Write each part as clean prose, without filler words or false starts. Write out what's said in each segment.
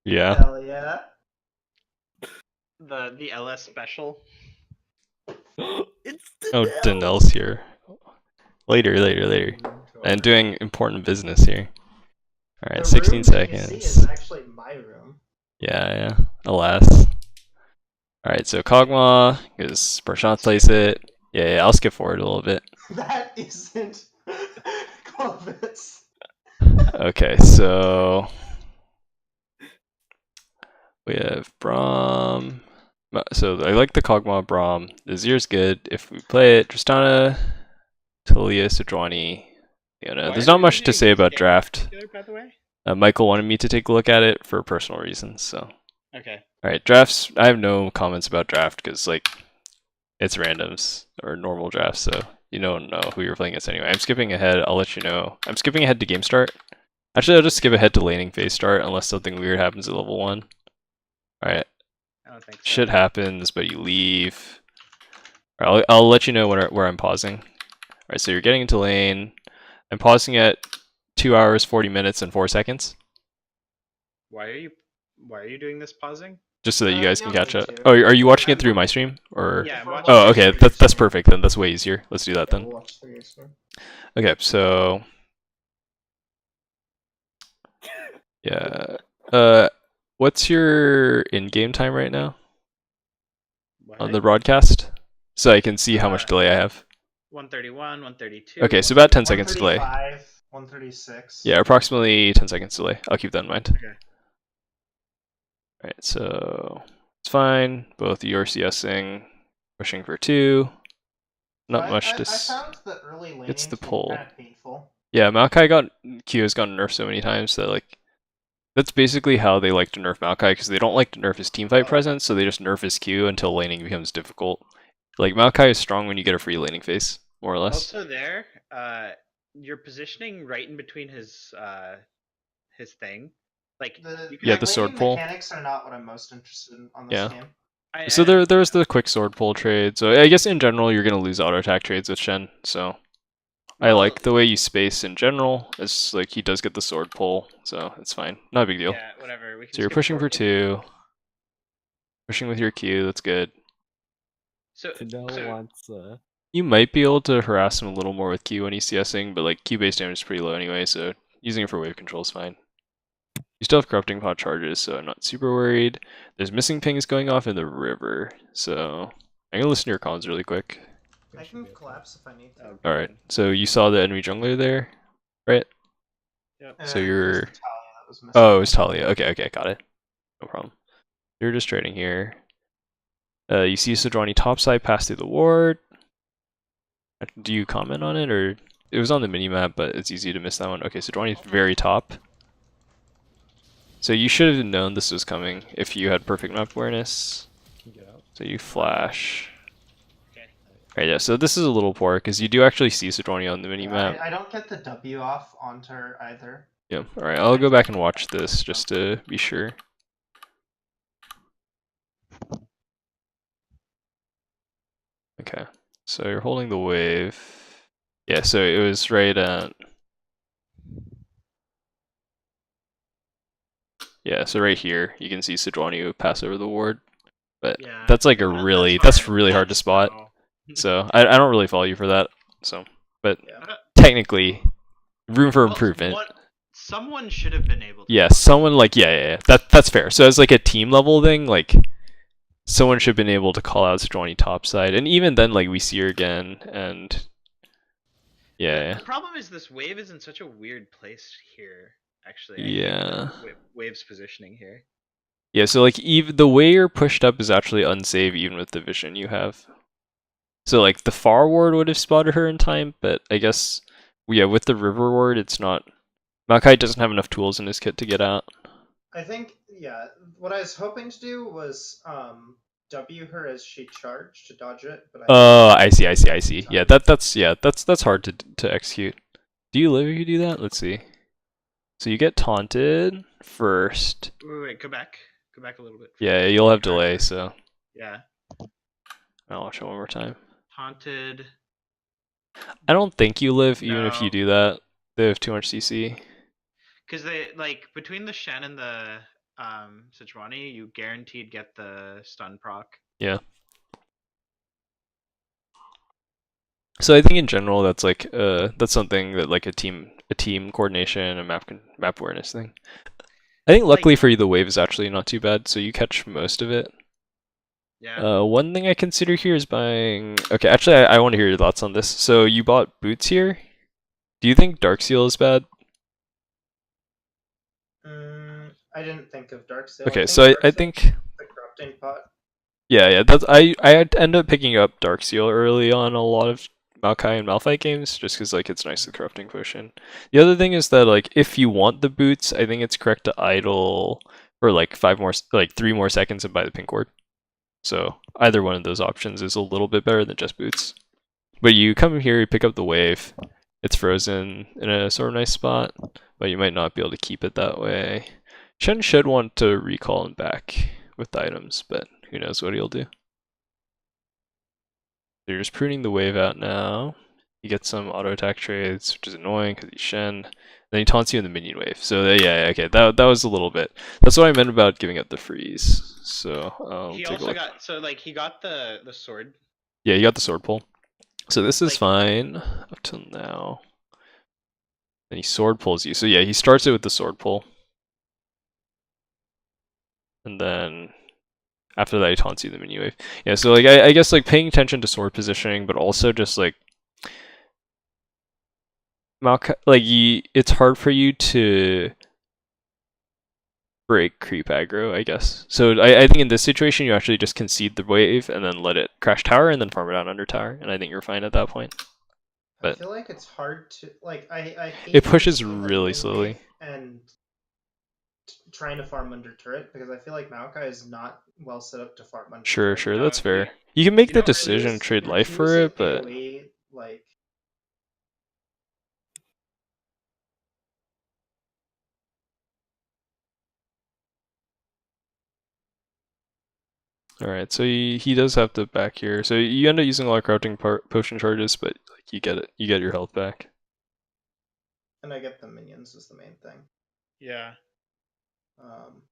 Yeah. Hell yeah. The LS special. It's Oh, Danelle's here. Later. And doing important business here. Alright, The 16 room that you see is seconds. actually my room. Yeah. Alas. Alright, so Kog'Maw, because Prashant plays it. Yeah, I'll skip forward a little bit. That isn't Clovis. Okay, so we have Braum. So I like the Kog'Maw Braum. The Azir's good. If we play it, Tristana, Talia, Sejuani. There's not much to say about draft. By the way? Michael wanted me to take a look at it for personal reasons, so. Okay. Alright, drafts. I have no comments about draft because, like, it's randoms or normal drafts, so you don't know who you're playing against anyway. I'm skipping ahead. I'll let you know. I'm skipping ahead to game start. Actually, I'll just skip ahead to laning phase start unless something weird happens at level 1. Alright. I don't think so. Shit happens, but you leave. I'll let you know where I'm pausing. Alright, so you're getting into lane. I'm pausing at 2 hours, 40 minutes, and 4 seconds. Why are you doing this pausing? Just so that you guys can don't catch need up. to. Oh, are you watching it through my stream? Or Yeah, I'm We're watching oh, it okay, through your that's stream. perfect then. That's way easier. Let's do that then. We'll watch the stream. Okay, so yeah. What's your in-game time right now on the broadcast? So I can see how much delay I have. 131, 132. Okay, so about 10 seconds delay. 136. Yeah, approximately 10 seconds delay. I'll keep that in mind. Okay. Alright, so it's fine. Both you're CSing, pushing for 2. Not much to. I found that early laning It's the to be pull. kind of painful. Yeah, Maokai Q has gotten nerfed so many times that, like, that's basically how they like to nerf Maokai, because they don't like to nerf his teamfight presence, so they just nerf his Q until laning becomes difficult. Like, Maokai is strong when you get a free laning phase, more or less. Also there, you're positioning right in between his thing. Like The sword laning pull. mechanics are not what I'm most interested in on this Yeah. game. So there's the quick sword pull trade. So I guess in general you're gonna lose auto attack trades with Shen. So I like the way you space in general. It's like he does get the sword pull, so it's fine. Not a big deal. Yeah, whatever. We can So you're pushing for 2. Pushing with your Q, that's good. So wants You might be able to harass him a little more with Q when he's CSing, but like Q base damage is pretty low anyway, so using it for wave control is fine. You still have corrupting pot charges, so I'm not super worried. There's missing pings going off in the river, so I'm gonna listen to your comms really quick. I can collapse if I need to. Alright, so you saw the enemy jungler there, right? Yep. So It was you're... the Talia that was missing. Oh, it was Talia. Okay, got it. No problem. You're just trading here. You see Sejuani topside pass through the ward. Do you comment on it, or... It was on the minimap, but it's easy to miss that one. Okay, Sejuani's very top. So you should have known this was coming if you had perfect map awareness. So you flash. Okay. Alright, yeah, so this is a little poor, because you do actually see Sejuani on the minimap. I don't get the W off onto her either. Yeah, alright, I'll go back and watch this just to be sure. Okay, so you're holding the wave. Yeah, so it was right at... Yeah, so right here, you can see Sejuani pass over the ward. But Yeah. that's like that's really hard to spot. So I don't really follow you for that. So, but technically, room for improvement. Someone should have been able to. Yeah, someone like yeah. That's fair. So as like a team level thing, like someone should have been able to call out Sejuani topside, and even then, like we see her again, and yeah. The problem is this wave is in such a weird place here. Actually, Yeah. Wave's positioning here. Yeah, so like even the way you're pushed up is actually unsafe, even with the vision you have. So like the far ward would have spotted her in time, but I guess yeah, with the river ward, it's not. Maokai doesn't have enough tools in his kit to get out. I think what I was hoping to do was W her as she charged to dodge it, but I see. Yeah, that's hard to execute. Do you live if you do that? Let's see. So you get taunted first. Wait, go back a little bit. Yeah, you'll have delay, so. Yeah. I'll watch it one more time. Taunted. I don't think you live even if you do that. They have too much CC. Because they like between the Shen and the Sejuani, you guaranteed get the stun proc. Yeah. So I think in general that's like that's something that like a team coordination and map awareness thing. I think luckily Like- for you the wave is actually not too bad, so you catch most of it. Yeah. One thing I consider here is buying. Okay, actually I want to hear your thoughts on this. So you bought boots here. Do you think Dark Seal is bad? I didn't think of Dark Seal. Okay, so I think the corrupting pot. yeah, that's I end up picking up Dark Seal early on a lot of Maokai and Malphite games just because like it's nice the corrupting potion. The other thing is that like if you want the boots, I think it's correct to idle for like 3 more seconds and buy the pink ward. So either one of those options is a little bit better than just boots. But you come here, you pick up the wave. It's frozen in a sort of nice spot, but you might not be able to keep it that way. Shen should want to recall and back with the items, but who knows what he'll do. They're just pruning the wave out now. You get some auto attack trades, which is annoying because he's Shen. Then he taunts you in the minion wave. So yeah, okay, that was a little bit. That's what I meant about giving up the freeze. So He take a also look. got he got the sword. Yeah, you got the sword pull. So this is Like- fine up till now. Then he sword pulls you. So yeah, he starts it with the sword pull. And then after that he taunts you the minion wave. Yeah, so like I guess like paying attention to sword positioning, but also just like Maokai, like it's hard for you to break creep aggro, I guess. So I think in this situation you actually just concede the wave and then let it crash tower and then farm it out under tower, and I think you're fine at that point. I But feel like it's hard to like. I hate it pushes using the really minion slowly. wave and trying to farm under turret because I feel like Maokai is not well set up to farm under. Sure, turret. No, that's you- fair. You can make you the don't really decision, Use- trade you're life for using it, but AoE, like alright, so he does have to back here. So you end up using a lot of corrupting potion charges, but like you get it. You get your health back. and I get the minions is the main thing. Yeah. Um,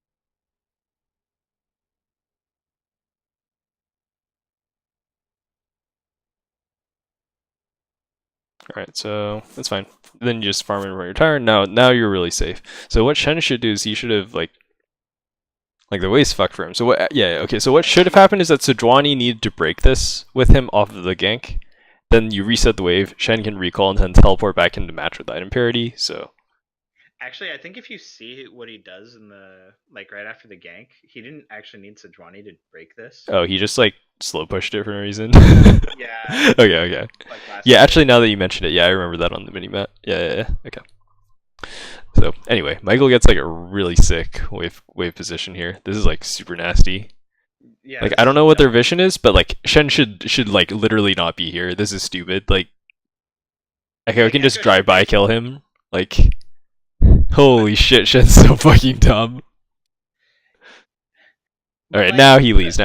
Alright, so that's fine. Then you just farm it when you're tired. Now you're really safe. So what Shen should do is he should have like the way's fucked for him. So what? Yeah, okay. So what should have happened is that Sejuani needed to break this with him off of the gank. Then you reset the wave. Shen can recall and then teleport back into match with item parity. So Actually, I think if you see what he does in the right after the gank, he didn't actually need Sejuani to break this. oh, he just like slow pushed it for no reason. Yeah. Okay. Like last Yeah, game. actually, now that you mentioned it, yeah, I remember that on the minimap. Yeah. Okay. So anyway, Michael gets like a really sick wave position here. This is like super nasty. Yeah, Like this I don't is know what their dumb. vision is, but like Shen should like literally not be here. This is stupid. Like okay, we Like, can just Echo drive should by be- kill him. Like holy shit, Shen's so fucking dumb. But, Alright, like, now he leaves.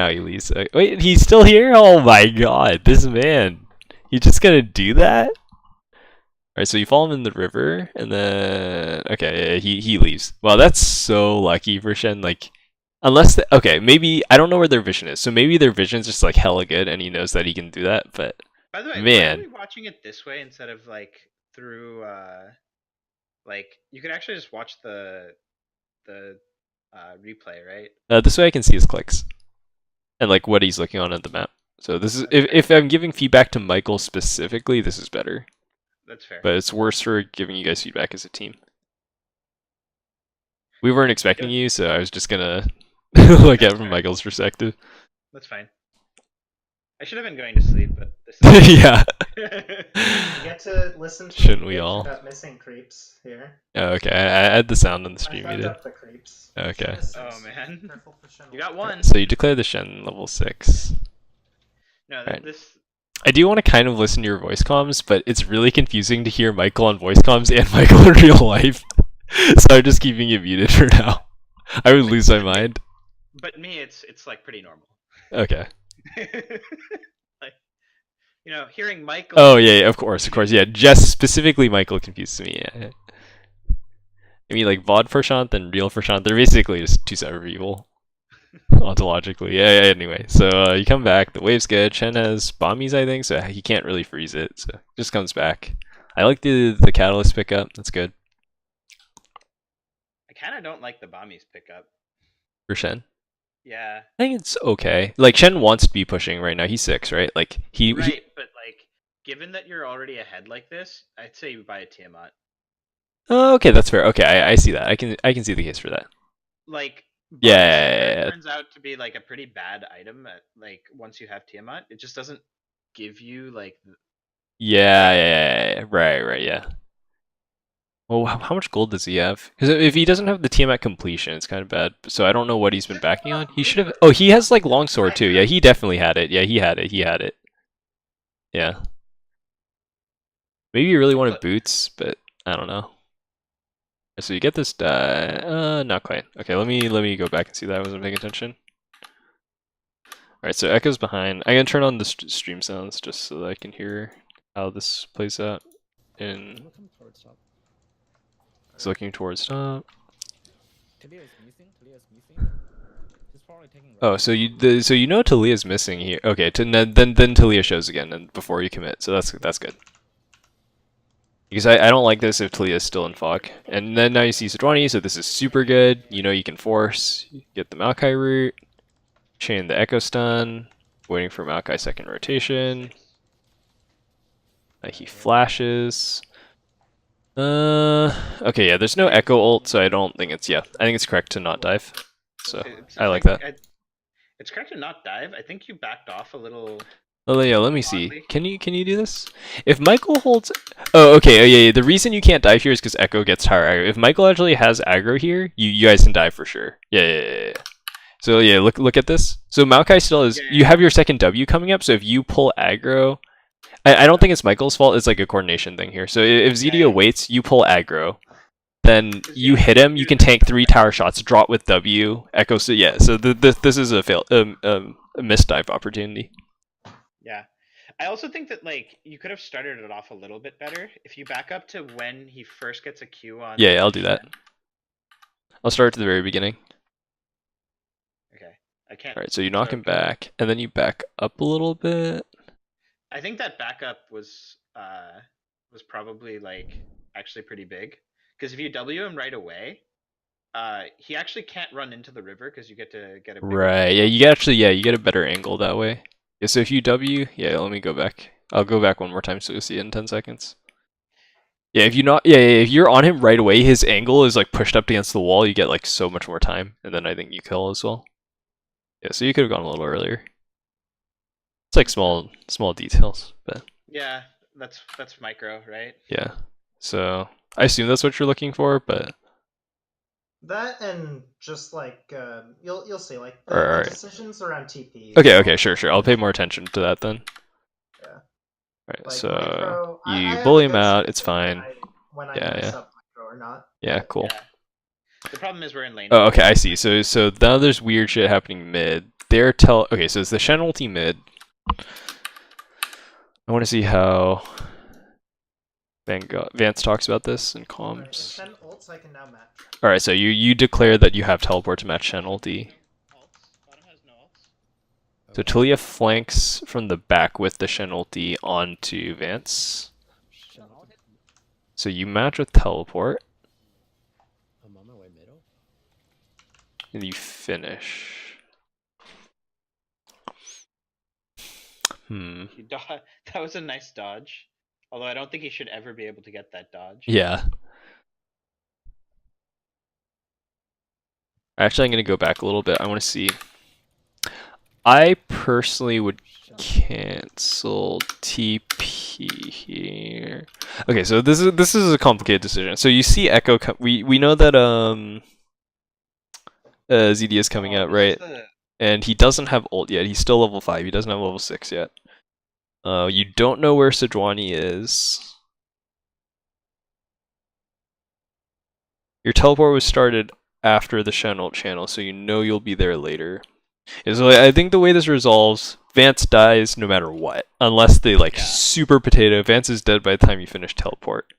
Wait, he's still here? Oh my god, this man. He's just gonna do that? Alright, so you follow him in the river, and then okay, yeah, he leaves. Wow, that's so lucky for Shen. Like, unless okay, maybe I don't know where their vision is. So maybe their vision's just like hella good, and he knows that he can do that. But By the way, man. why are we watching it this way instead of through you could actually just watch the replay, right? this way I can see his clicks and like what he's looking on the map. So this is if I'm giving feedback to Michael specifically, this is better. That's fair. But it's worse for giving you guys feedback as a team. We weren't expecting you, so I was just gonna look at it from Michael's perspective. That's fine. I should have been going to sleep, but this is Yeah. you get to listen to Shouldn't me we bitch all? about missing creeps here. Oh, okay, I had the sound on the I stream found muted. out the creeps. Okay. Shen is Oh, six. man. Careful for Shen. You got one. So you declare the Shen level 6. No, Alright. this I do want to kind of listen to your voice comms, but it's really confusing to hear Michael on voice comms and Michael in real life. So I'm just keeping it muted for now. I would lose my mind. but me it's pretty normal. Okay. like hearing Michael Oh yeah, of course. Yeah, just specifically Michael confused me. Yeah. I mean, like VOD Prashant and real Prashant, they're basically just two separate people. Ontologically. Yeah, anyway. So you come back, the wave's good. Shen has bombies, I think, so he can't really freeze it, so it just comes back. I like the catalyst pickup, that's good. I kind of don't like the bombies pickup. For Shen. Yeah. I think it's okay. Like Shen wants to be pushing right now. He's 6, right? Like he Right, but like, given that you're already ahead like this, I'd say you buy a Tiamat. Oh, okay, that's fair. Okay, I see that. I can see the case for that. Like, Yeah. turns out to be like a pretty bad item. Like once you have Tiamat, it just doesn't give you like. Yeah. Right. Yeah. Well, how much gold does he have? Because if he doesn't have the Tiamat completion, it's kind of bad. So I don't know what he's been backing on. He should have. Oh, he has like longsword too. Yeah, he definitely had it. Yeah, he had it. Yeah. Maybe you really wanted boots, but I don't know. So you get this die. Not quite. Okay, let me go back and see that. I wasn't paying attention. Alright, so Echo's behind. I'm gonna turn on the stream sounds just so that I can hear how this plays out. And it's looking towards top. Oh, so you know Talia's missing here. Okay, then Talia shows again and before you commit. So that's good. Because I don't like this if Talia is still in fog. And then now you see Sejuani, so this is super good. You know you can force, you get the Maokai route, chain the Echo stun, waiting for Maokai second rotation. He flashes. Okay, yeah, there's no Echo ult, so I don't think it's, I think it's correct to not dive. So, I like that. It's correct to not dive. I think you backed off a little. Oh yeah, let me see. Can you do this? If Michael holds, oh okay, yeah. The reason you can't dive here is because Echo gets higher aggro. If Michael actually has aggro here, you guys can dive for sure. Yeah. So yeah, look at this. So Maokai still is. You have your second W coming up. So if you pull aggro, I don't think it's Michael's fault. It's like a coordination thing here. So if Zedio waits, you pull aggro, then you hit him. You can tank 3 tower shots, drop with W, Echo. So yeah. So this is a missed dive opportunity. Yeah. I also think that like you could have started it off a little bit better if you back up to when he first gets a Q on. Yeah, I'll do that. I'll start at the very beginning. Okay. I can't. Alright, so you knock him back, and then you back up a little bit. I think that backup was probably like actually pretty big. Because if you W him right away, he actually can't run into the river because you get to get a right. Yeah, you get a better angle that way. Yeah, so if you W, let me go back. I'll go back one more time so you'll see it in 10 seconds. Yeah, if you're on him right away, his angle is like pushed up against the wall, you get like so much more time, and then I think you kill as well. Yeah, so you could have gone a little earlier. It's like small details, but yeah, that's micro, right? Yeah. So I assume that's what you're looking for, but that and just like you'll see like the right. decisions around TP. Okay, sure. I'll pay more attention to that then. Yeah. Right, Like so micro, you I bully him out, it's fine. When I mess up micro or not. Yeah, cool. Yeah. The problem is we're in lane. Oh, okay, I see. So now there's weird shit happening mid. Okay, so it's the Shen ulti mid. I want to see how Vance talks about this in comms. Shen ults I can now match. Alright, so you declare that you have teleport to match Shen ulti. So Talia flanks from the back with the Shen ulti onto Vance. So you match with teleport. And you finish. That was a nice dodge. Although I don't think he should ever be able to get that dodge. Yeah. Actually, I'm going to go back a little bit. I want to see. I personally would cancel TP here. Okay, so this is a complicated decision. So you see Echo. We know that ZD is coming out, right? And he doesn't have ult yet. He's still level 5. He doesn't have level 6 yet. You don't know where Sejuani is. Your teleport was started after the Shen ult channel, so you know you'll be there later. So I think the way this resolves, Vance dies no matter what. Unless they super potato. Vance is dead by the time you finish teleport.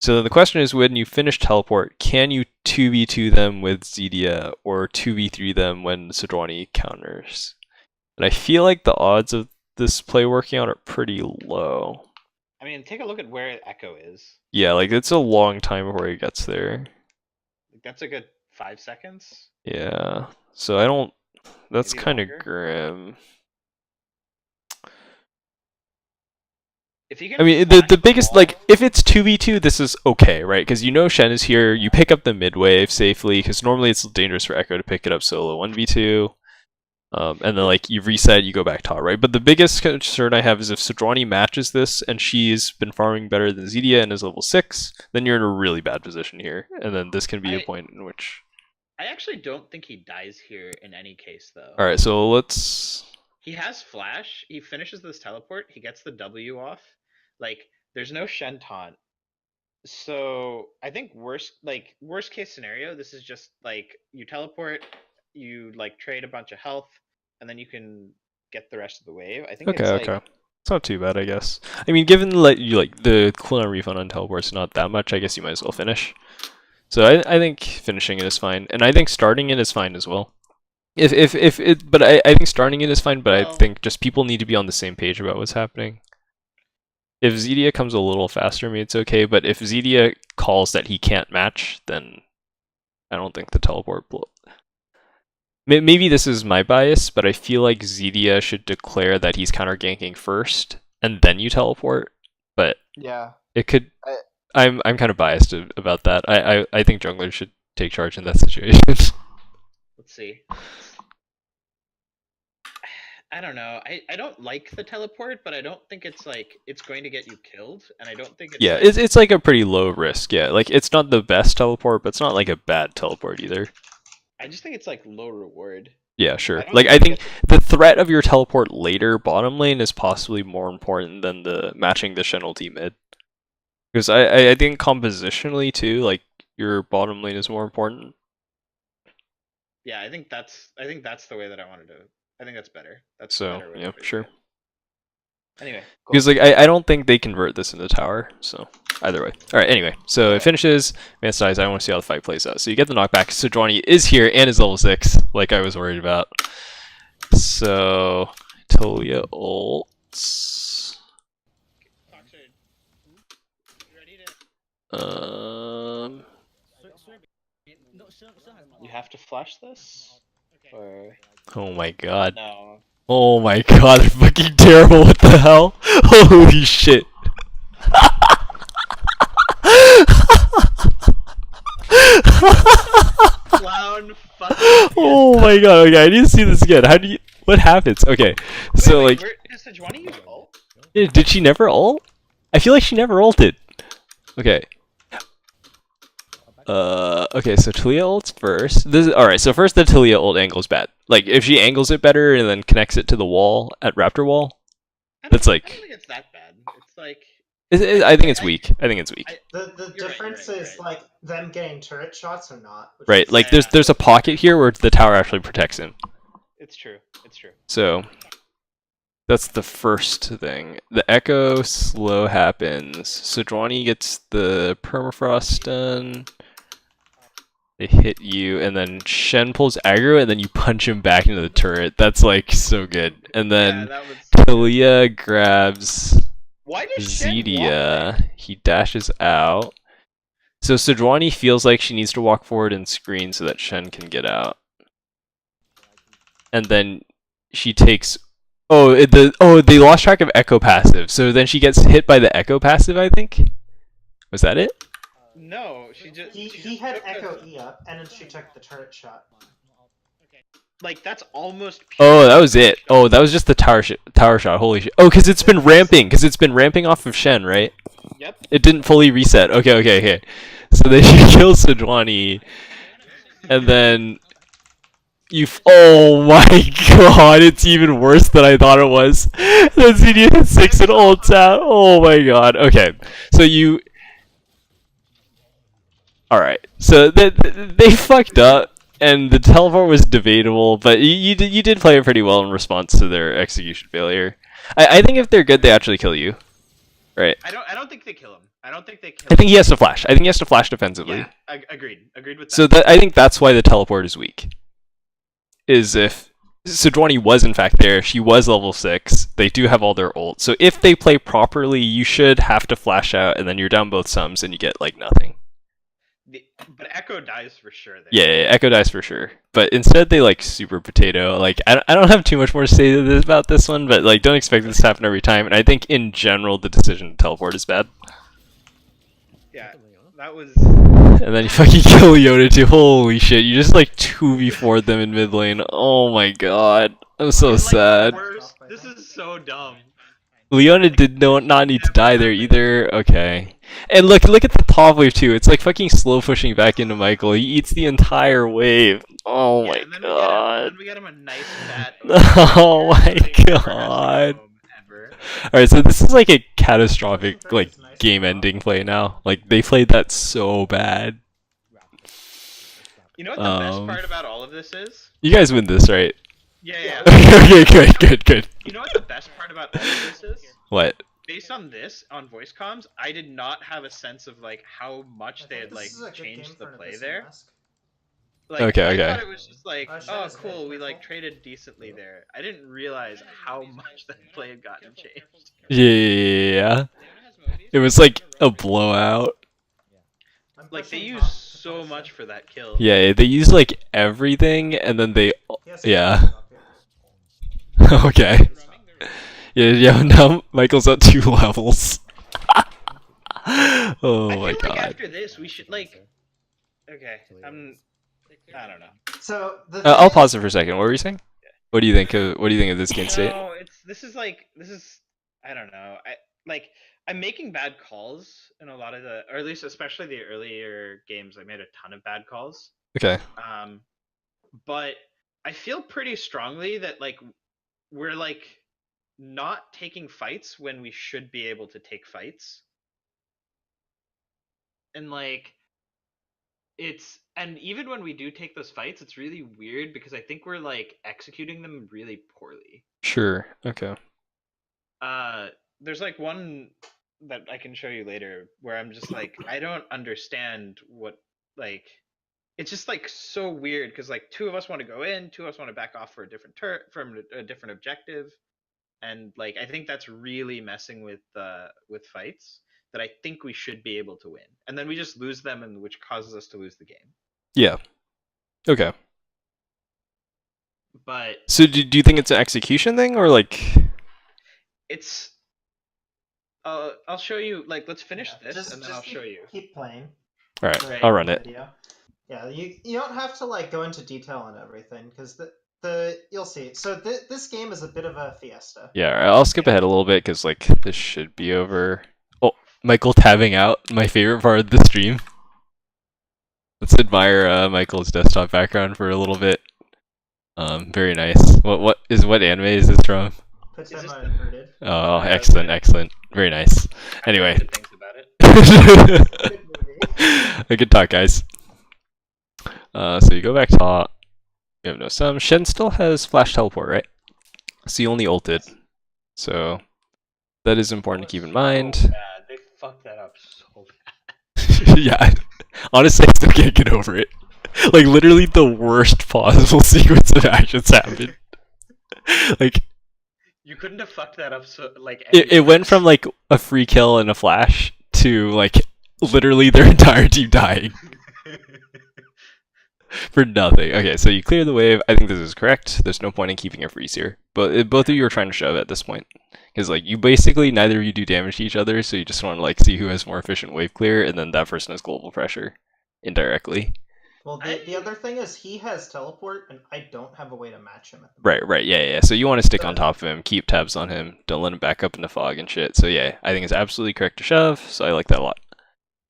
So the question is, when you finish teleport, can you 2v2 them with Zedia or 2v3 them when Sejuani counters. And I feel like the odds of this play working out are pretty low. I mean, take a look at where Echo is. Yeah, like it's a long time before he gets there. Like, that's a good 5 seconds. Yeah, so I don't. That's Maybe kind of longer? grim. If you can I mean, flash the biggest, wall- like, if it's 2v2, this is okay, right? Because you know Shen is here, you pick up the mid wave safely, because normally it's dangerous for Echo to pick it up solo 1v2. And then, like, you reset, you go back top, right? But the biggest concern I have is if Sejuani matches this, and she's been farming better than Zedia and is level 6, then you're in a really bad position here. And then this can be a point in which... I actually don't think he dies here in any case, though. Alright, so let's... He has flash. He finishes this teleport. He gets the W off. Like, there's no Shen taunt. So I think worst case scenario, this is just like you teleport, you like trade a bunch of health, and then you can get the rest of the wave. I think Okay, it's okay. It's not too bad, I guess. I mean, given the cooldown refund on teleport's not that much, I guess you might as well finish. So I think finishing it is fine, and I think starting it is fine as well. But I think starting it is fine, but I Well- think just people need to be on the same page about what's happening. If Zedia comes a little faster, maybe it's okay, but if Zedia calls that he can't match, then I don't think the teleport Maybe this is my bias, but I feel like Zedia should declare that he's counter ganking first, and then you teleport. But Yeah. it could. I'm kind of biased about that. I think junglers should take charge in that situation. Let's see. I don't know. I don't like the teleport, but I don't think it's like it's going to get you killed, and I don't think it's Yeah, like, it's like a pretty low risk. Yeah, like it's not the best teleport, but it's not like a bad teleport either. I just think it's like low reward. Yeah, sure. don't Like I think think the threat of your teleport later bottom lane is possibly more important than the matching the Shen ulti mid. Because I think compositionally too, like your bottom lane is more important. Yeah, I think that's the way that I wanted to. I think that's better. That's a So better way yeah, to phrase sure. it. Anyway, cool. Because like I don't think they convert this into tower, so either way. Alright, anyway, so it finishes, Mance dies, I want to see how the fight plays out. So you get the knockback, Sejuani is here and is level 6, like I was worried about. So Talia ults. You have to flash this? Or Oh my god. no. Oh my god, they're fucking terrible, what the hell? Holy shit. Clown fucking Oh my god, okay, I need to see this again. How do you, what happens? Okay, so like, where does Sejuani use ult? did she never ult? I feel like she never ulted. Okay. Okay, so Talia ults first. Alright, so first the Talia ult angle's bad. Like, if she angles it better and then connects it to the wall at Raptor Wall, that's I like... don't think it's that bad. It's like I think it's weak. I think it's weak. The You're right, difference you're right, is you're right. like them getting turret shots or not. Which Right, is- like Yeah. there's a pocket here where the tower actually protects him. it's true. It's true. So that's the first thing. The echo slow happens. Sejuani gets the permafrost done. They hit you, and then Shen pulls aggro, and then you punch him back into the turret. That's like so good. And Yeah, then that was. Talia grabs Why does Shen walk Zedia. He dashes out. So Sejuani feels like she needs to walk forward and screen so that Shen can get out. And then she takes... they lost track of Echo passive. So then she gets hit by the Echo passive, I think? Was that it? No, she just. he she he just had took Echo a- E up, and then she took the turret shot. Like that's almost. Pure Oh, that was it. Oh, that was just the tower shot. Holy shit. Oh, because it's been ramping off of Shen, right? Yep. It didn't fully reset. Okay. So then she kills Sejuani, and then oh my god, it's even worse than I thought it was. Then Zedia hits 6 and ults out. Oh my god. Okay, so you. Alright, so they fucked up, and the teleport was debatable, but you did play it pretty well in response to their execution failure. I think if they're good, they actually kill you. Right. I don't think they kill him. I don't think they kill. I think he has to flash. I think he has to flash defensively. Yeah, agreed. Agreed with that. So I think that's why the teleport is weak. Is if Sidrwani was in fact there, she was level 6. They do have all their ult. So if they play properly, you should have to flash out, and then you're down both sums, and you get like nothing. But Echo dies for sure. There. Yeah, Echo dies for sure. But instead they like super potato. Like I don't have too much more to say about this one, but like don't expect this to happen every time. And I think in general the decision to teleport is bad. Yeah, that was. And then you fucking kill Leona too. Holy shit! You just like 2v4'd them in mid lane. Oh my god, I'm so Like, sad. worst. This is so dumb. Leona did not need to die there either. Okay. And look at the top wave too. It's like fucking slow pushing back into Michael. He eats the entire wave. Oh Yeah, my and then god. we get him a nice fat. Oh my Like, never has to go god. home, ever. Alright, so this is like a catastrophic like game-ending play now. Like they played that so bad. You know what the best part about all of this is? You guys win this, right? Yeah. Okay, good. You know what the best part about all of this is? What? Based on this, on voice comms, I did not have a sense of like how much they had This like is a good game changed the for an play Abyssal there. Mask. Like, Okay. I thought it was just like, Should oh, I say cool, we like careful? traded decently there. I didn't realize how much that play had gotten changed. Yeah. It was like a blowout. I'm Like they pushing used top to so punish much him. for that kill. Yeah, they used like everything and then they He has to yeah. push top here. Okay. Yeah, now Michael's at 2 levels. Oh I my feel like god. after this, we should like. Okay, I don't know. So I'll pause it for a second. What were you saying? What do you think of this game state? No, this is I don't know. I'm making bad calls in a lot of or at least especially the earlier games. I made a ton of bad calls. Okay. But I feel pretty strongly that like we're like not taking fights when we should be able to take fights. And like and even when we do take those fights, it's really weird because I think we're like executing them really poorly. Sure. Okay. There's like one that I can show you later where I'm just like I don't understand what like it's just like so weird because like 2 of us want to go in, 2 of us want to back off for a different from a different objective, and like I think that's really messing with fights that I think we should be able to win, and then we just lose them, and which causes us to lose the game. Yeah. Okay. But So do you think it's an execution thing or like it's I'll show you. Like, let's finish this, just, and then just I'll show you. Keep playing. all right, Right. I'll run it. Video. Yeah, you don't have to like go into detail on everything because you'll see. So this game is a bit of a fiesta. Yeah, all right, I'll skip ahead a little bit cuz like this should be over. Oh, Michael tabbing out, my favorite part of the stream. Let's admire Michael's desktop background for a little bit. Very nice. What anime is this from? Puts Is this Emma the- inverted. Oh, excellent. Very nice. Anyway. Good things about it. Good movie. Good talk, guys. So you go back top. You have no sum. Shen still has flash teleport, right? So you only ulted. So that is important to keep in mind. So bad. They fucked that up so bad. Yeah. Honestly, I still can't get over it. Like literally the worst possible sequence of actions happened. Like You couldn't have fucked that up so like. it went from like a free kill and a flash to like literally their entire team dying for nothing. Okay, so you clear the wave. I think this is correct. There's no point in keeping a freeze here. But both of you are trying to shove at this point. Because like you basically neither of you do damage to each other, so you just want to like see who has more efficient wave clear, and then that person has global pressure indirectly. Well, the other thing is he has teleport, and I don't have a way to match him at the moment. Right, yeah. So you want to stick on top of him, keep tabs on him, don't let him back up into fog and shit. So yeah, I think it's absolutely correct to shove, so I like that a lot.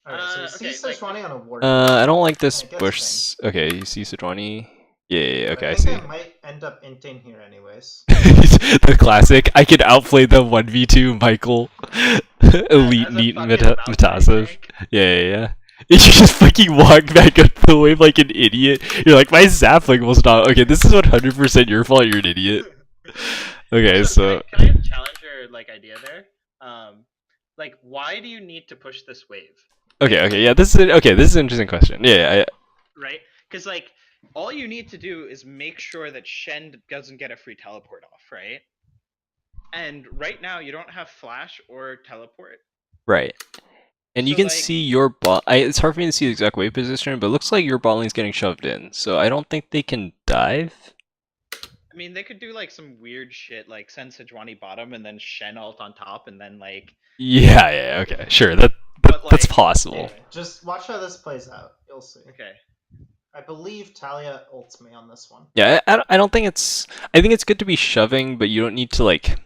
Alright, so you see Okay, like- Sejuani on a ward. I don't like this I guess bush. Okay, you see Sidrwani? Yeah, okay, I I see. think I might end up inting here anyways. The classic, I could outplay the 1v2 Michael. Elite As a NEET fucking Metasav. tank. Yeah. You just fucking walk back up the wave like an idiot. You're like, my sapling will stop. Okay, this is 100% your fault, you're an idiot. Okay, so... Can I challenge your like idea there? Like, why do you need to push this wave? Okay, yeah, this is an interesting question. Yeah, Right? Because like, all you need to do is make sure that Shen doesn't get a free teleport off, right? And right now you don't have flash or teleport. right. And you So, can like, see your bot. It's hard for me to see the exact wave position, but it looks like your bot lane's getting shoved in. So I don't think they can dive. I mean, they could do like some weird shit, like send Sejuani bottom and then Shen ult on top, and then like. Yeah, okay, sure. That's like, possible. Anyway, just watch how this plays out. You'll see. Okay. I believe Talia ults me on this one. Yeah, I don't think it's. I think it's good to be shoving, but you don't need to like.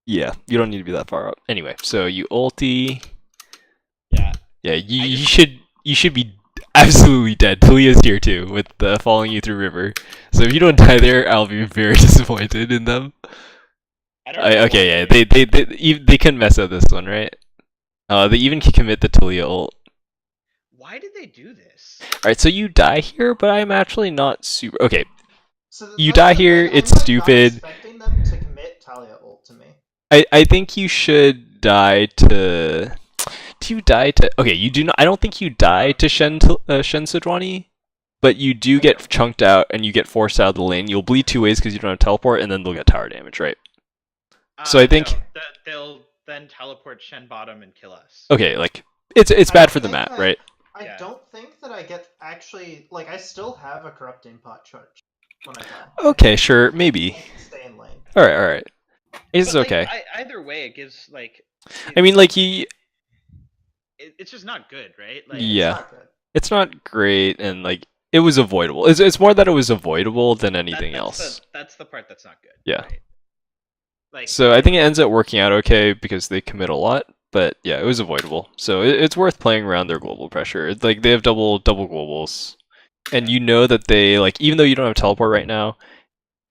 Yeah, you don't need to be that far up. Anyway, so you ulti. Yeah. Yeah, you should be absolutely dead. Talia's here too, with following you through river. So if you don't die there, I'll be very disappointed in them. I don't know Okay, why yeah, they can mess up this one, right? They even can commit the Talia ult. Why did they do this? Alright, so you die here, but I'm actually not super. Okay, So you that's die the thing, here, I'm, it's like, stupid. Not expecting them to commit Talia ult to me. I think you should die to. Do you die to? Okay, you do not. I don't think you die to Shen Sejuani, but you do get chunked out and you get forced out of the lane. You'll bleed two ways because you don't have teleport, and then they'll get tower damage, right? So I think- no, they'll then teleport Shen bottom and kill us. Okay, like it's I bad don't for the think map, that- right? I Yeah. don't think that I get actually like I still have a corrupting pot charge when I die. Okay, sure, maybe. I can stay in lane. All right. It's But, like, okay. Either way, it gives like. I mean, like he. It's just not good, right? Like, Yeah. It's not good. It's not great, and like it was avoidable. It's more that it was avoidable than anything else. That's the part that's not good. Yeah. Right? Like. So I think it ends up working out okay because they commit a lot, but yeah, it was avoidable. So it's worth playing around their global pressure. It's like they have double globals, and you know that they like even though you don't have teleport right now,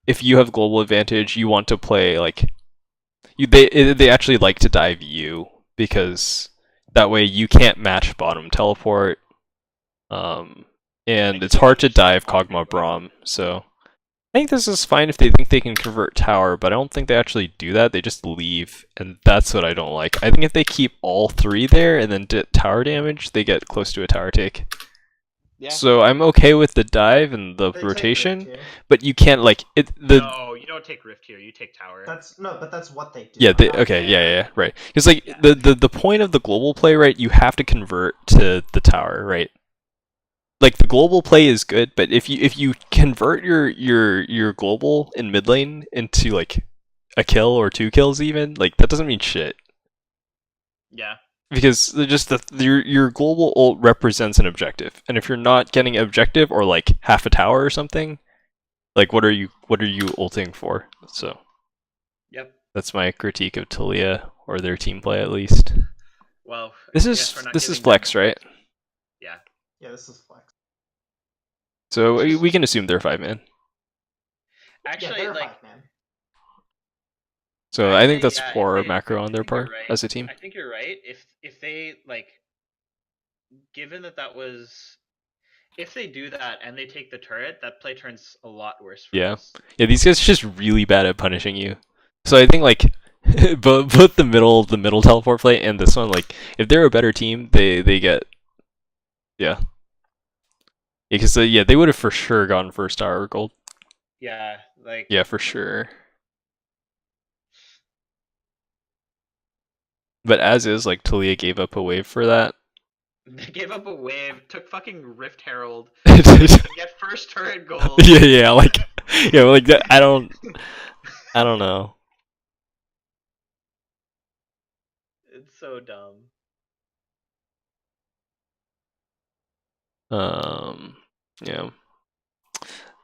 if you have global advantage, you want to play like they actually like to dive you because that way you can't match bottom teleport. And it's hard to dive Kog'Maw Braum, so I think this is fine if they think they can convert tower, but I don't think they actually do that. They just leave, and that's what I don't like. I think if they keep all three there and then tower damage, they get close to a tower take. Yeah. So I'm okay with the dive and the They take rotation, Rift here. but you can't like it. No, you don't take Rift here. You take Tower. But that's what they do. Yeah, I'm not okay, saying yeah, that. right. Because like the point of the global play, right? You have to convert to the tower, right? Like the global play is good, but if you convert your global in mid lane into like a kill or 2 kills even, like that doesn't mean shit. Yeah. Because just your global ult represents an objective, and if you're not getting objective or like half a tower or something, like what are you ulting for? So Yep. that's my critique of Talia or their team play at least. Well, This I is guess we're not this is giving flex, them- right? Yeah. Yeah, this is flex. So It's just- we can assume they're 5-man. Yeah, Actually, they're like. 5-man. So I think Actually, that's yeah, poor if they- macro I on their think you're part right. as a team. I think you're right. If they like, given that was, if they do that and they take the turret, that play turns a lot worse for Yeah. us. Yeah, these guys are just really bad at punishing you. So I think like both the middle teleport play and this one, like if they're a better team, they get because they would have for sure gotten first tower gold. Yeah, like. Yeah, for sure. But as is, like Talia gave up a wave for that. They gave up a wave, took fucking Rift Herald, yeah, get first turret gold. yeah, like that. I don't know. It's so dumb. Yeah.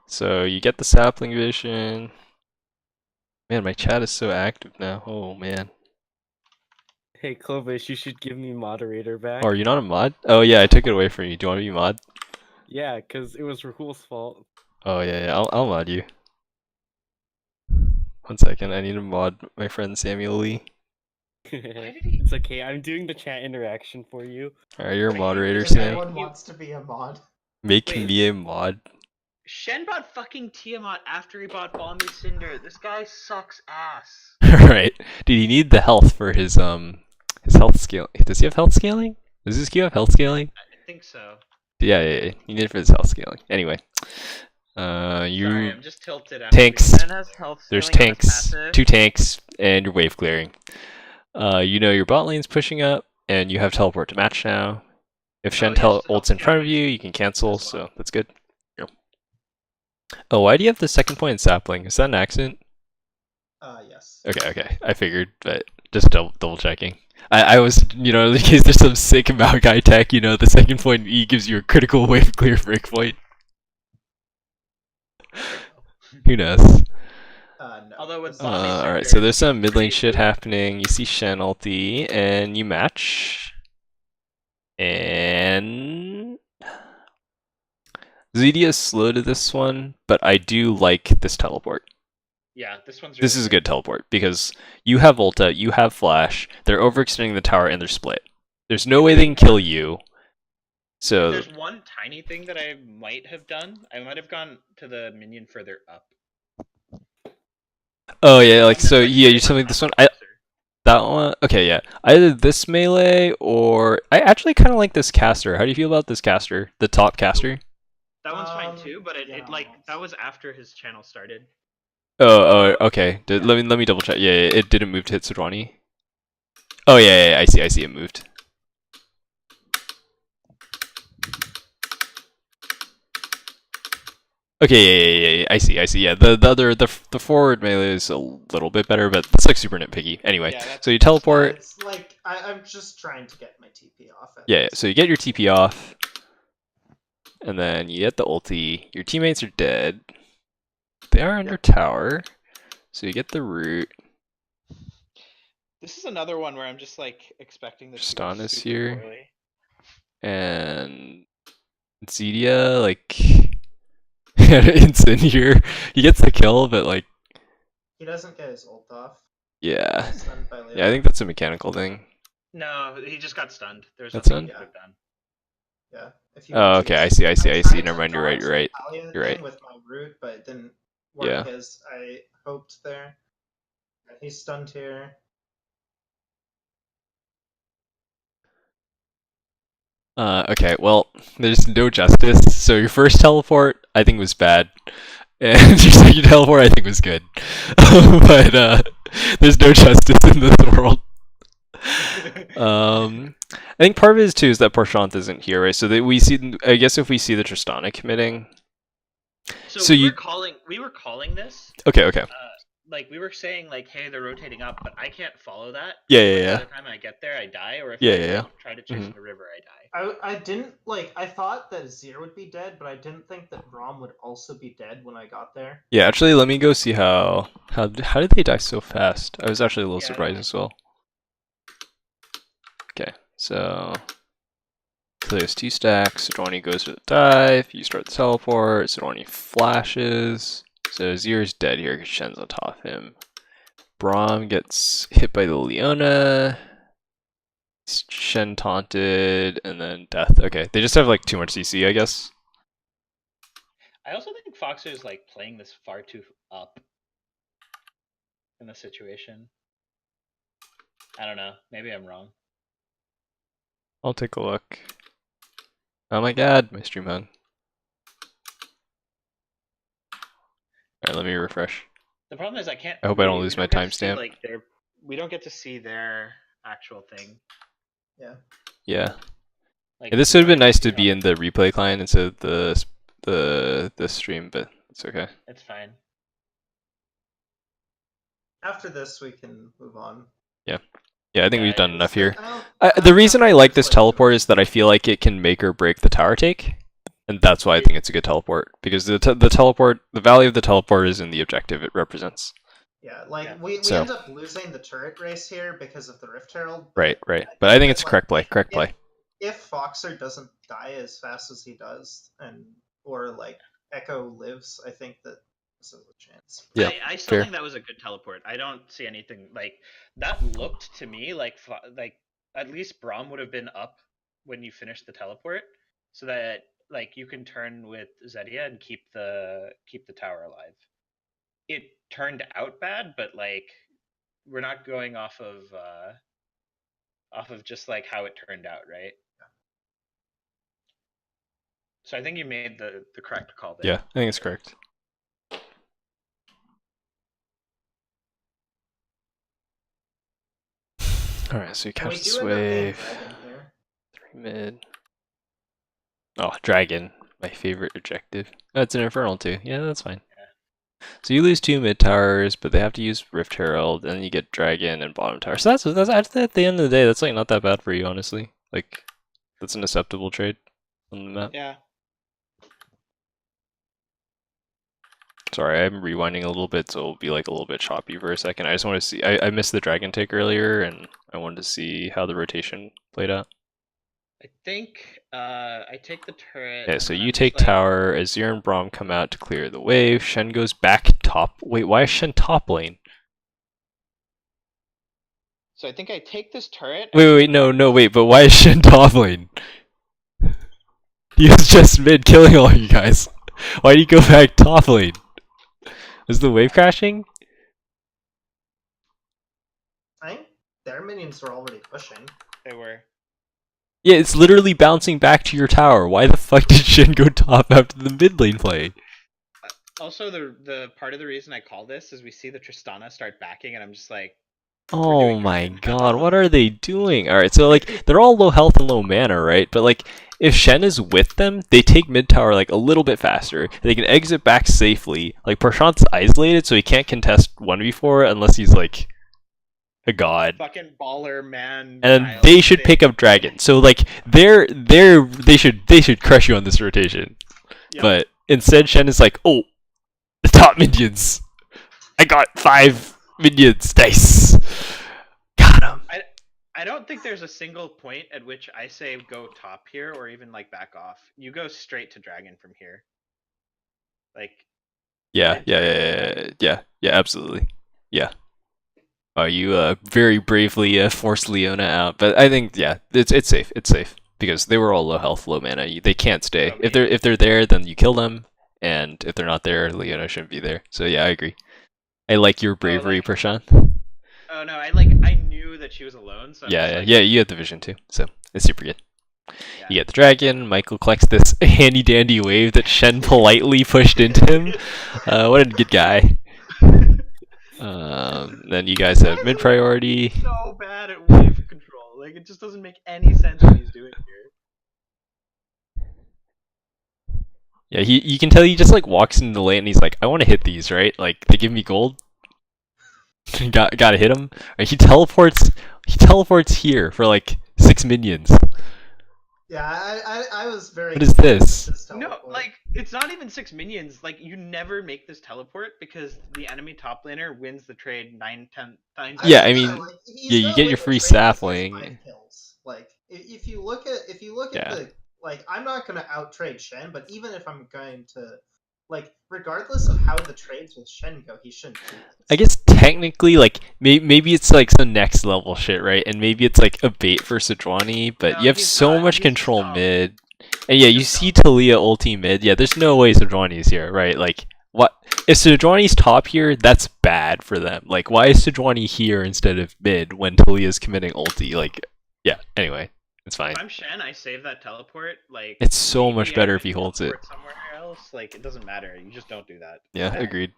So you get the sapling vision. Man, my chat is so active now. Oh man. Hey Clovis, you should give me moderator back. Oh, are you not a mod? Oh yeah, I took it away from you. Do you want to be mod? Yeah, because it was Rahul's fault. Oh yeah, I'll mod you. 1 second, I need to mod my friend Samuel Lee. It's okay, I'm doing the chat interaction for you. Alright, you're a Wait, moderator, is If that Sam. anyone you- wants to be a mod. Make Wait. me a mod. Shen bought fucking Tiamat after he bought Balmy Cinder. This guy sucks ass. Right. Did he need the health for his health scale? Does he have health scaling? Does this queue have health scaling? I think so. Yeah. You need it for his health scaling. Anyway, Sorry, you I'm just tilted after tanks. being- Ben has health There's scaling on his tanks, passive. 2 tanks, and you're wave clearing. You know your bot lane's pushing up, and you have teleport to match now. If Shen yes, ults in front of you, you can cancel, as well. so that's good. Yeah. Oh, why do you have the second point in sapling? Is that an accident? Yes. Okay. I figured, but just double checking. I was, in case there's some sick Maokai tech, the second point E gives you a critical wave clear break point. Who knows? No. Although with this- bot lane Alright, sector, so there's some it's mid lane pretty shit good. happening. You see Shen ulti, and you match. And Zedia is slow to this one, but I do like this teleport. Yeah, this one's. This really is a good teleport because you have Ulta, you have Flash, they're overextending the tower, and they're split. There's no way they can kill you. So There's one tiny thing that I might have done. I might have gone to the minion further up. oh yeah, like One so that's, yeah, you're right telling me on this top one. of Boxer. That one. Okay, yeah. Either this melee or I actually kind of like this caster. How do you feel about this caster? The top caster. That one's fine too, but yeah, that was after his channel started. Okay. Let me double check. Yeah, it didn't move to hit Sidwani. Oh yeah, I see it moved. Okay, yeah, I see. Yeah, the forward melee is a little bit better, but it's like super nitpicky. Anyway, Yeah, so you Yeah, teleport. it's like I'm just trying to get my TP off. Yeah, so you get your TP off, and then you get the ulti. Your teammates are dead. They are under tower, so you get the root. This is another one where I'm just like expecting this to go Stan is super here. poorly. And Zedia, like, it's in here. He gets the kill, but like, He doesn't get his ult off. yeah. He's stunned by Yeah, I Leona. think that's a mechanical thing. No, he just got stunned. There's That's nothing it? he could have done. Yeah. If you Oh, want okay, to. I see. I Never tried to mind, you're dodge right. the Talia You're thing right. with my root, but it didn't work Yeah. as I hoped there. He's stunned here. Okay, well, there's no justice. So your first teleport, I think, was bad. And your second teleport, I think, was good. But there's no justice in this world. I think part of it is too is that Porchant isn't here, right? So that we see, I guess, if we see the Tristana committing. So we were calling this. Okay. Like we were saying, like, hey, they're rotating up, but I can't follow that. Yeah. By the time I get there, I die, or if Yeah. I try to chase Mhm. the river, I die. I didn't like. I thought that Azir would be dead, but I didn't think that Rom would also be dead when I got there. Yeah, actually, let me go see how did they die so fast? I was actually a little Yeah, surprised as well. Okay, so there's 2 stacks. Sidwani goes for the dive. You start the teleport. Sidwani flashes. So Azir's dead here because Shen's on top of him. Braum gets hit by the Leona. Shen taunted, and then death. Okay, they just have like too much CC, I guess. I also think Foxer is like playing this far too up in the situation. I don't know. Maybe I'm wrong. I'll take a look. Oh my god, my stream hung. Alright, let me refresh. The problem is I can't. I hope I don't lose my get to see, timestamp. Like we don't get to see their actual thing. Yeah. Like This would have been nice to be in the replay client instead of the stream, but it's okay. It's fine. After this, we can move on. Yeah, I think Yeah, we've done enough here. I The don't reason know I if like there's, this teleport is that I feel like it can make or break the tower take, and that's why I think it's a good teleport. Because the teleport, the value of the teleport is in the objective it represents. Yeah, like Yeah. we So- end up losing the turret race here because of the Rift Herald. Right. But I think it's correct play. If Foxer doesn't die as fast as he does, or like Echo lives, I think that this is a chance. Yeah, I still fair. think that was a good teleport. I don't see anything like that. Looked to me like at least Braum would have been up when you finish the teleport, so that like you can turn with Zedia and keep the tower alive. It turned out bad, but like we're not going off of just like how it turned out, right? So I think you made the correct call there. Yeah, I think it's correct. Alright, so you And we catch the do end up getting wave. dragon here. 3 mid. Oh, dragon. My favorite objective. Oh, it's an infernal too. Yeah, that's fine. So you lose 2 mid towers, but they have to use Rift Herald, and then you get dragon and bottom tower. So that's at the end of the day, that's like not that bad for you, honestly. Like, that's an acceptable trade on the map. Yeah. Sorry, I'm rewinding a little bit, so it'll be like a little bit choppy for a second. I just want to see. I missed the dragon take earlier, and I wanted to see how the rotation played out. I think I take the turret. Yeah, so and you I'm take just, like, tower, Azir and Braum come out to clear the wave. Shen goes back top. Wait, why is Shen top lane? So I think I take this turret. Wait, no, wait, but why is Shen top lane? He was just mid killing all you guys. Why do you go back top lane? Is the wave crashing? I think their minions were already pushing. They were. Yeah, it's literally bouncing back to your tower. Why the fuck did Shen go top after the mid lane play? Also, the part of the reason I call this is we see the Tristana start backing, and I'm just like, Oh doing my great. god, what are they doing? Alright, so like, they're all low health and low mana, right? But like, if Shen is with them, they take mid tower like a little bit faster. They can exit back safely. Like, Prashant's isolated, so he can't contest 1v4 unless he's like a god. fucking baller man. And Niall they should thing. pick up dragon. So like, they should crush you on this rotation. Yep. But instead, Shen is like, oh, the top minions. I got 5 minions. Nice. Got him. I don't think there's a single point at which I say go top here or even like back off. You go straight to dragon from here. Like, Yeah, absolutely. Yeah. Oh, you very bravely forced Leona out, but I think it's safe. It's safe because they were all low health, low mana. They can't stay. If they're there, then you kill them, and if they're not there, Leona shouldn't be there. So yeah, I agree. I like your bravery, Prashant. Oh no, I knew that she was alone. So Yeah, you had the vision too, so it's super good. Yeah. You get the dragon. Michael collects this handy dandy wave that Shen politely pushed into him. What a good guy. Then you guys have mid priority. So bad at wave control. Like, it just doesn't make any sense what he's doing here. Yeah, you can tell he just like walks into the lane and he's like, I want to hit these, right? Like, they give me gold. Gotta hit him. Right, he teleports here for like 6 minions. Yeah, I was very. What is this? No, like, it's not even 6 minions. Like, you never make this teleport because the enemy top laner wins the trade 9, 10 times. Yeah, I mean, like, you get your free sapling. Like, if you look at the, like, I'm not gonna out trade Shen, but even if I'm going to, like, regardless of how the trades with Shen go, he shouldn't do this. I guess technically, like, maybe it's like some next level shit, right? And maybe it's like a bait for Sejuani, but No, you have he's so not. much He's control dumb. mid. And yeah, you see Talia ulti mid. Yeah, there's no way Sejuani's here, right? Like, what if Sejuani's top here? That's bad for them. Like, why is Sejuani here instead of mid when Talia's committing ulti? Like, yeah. Anyway, it's fine. If I'm Shen, I save that teleport. Like, It's so much maybe I better would if he holds it. teleport somewhere else. Like, it doesn't matter. You just don't do that. Yeah, agreed.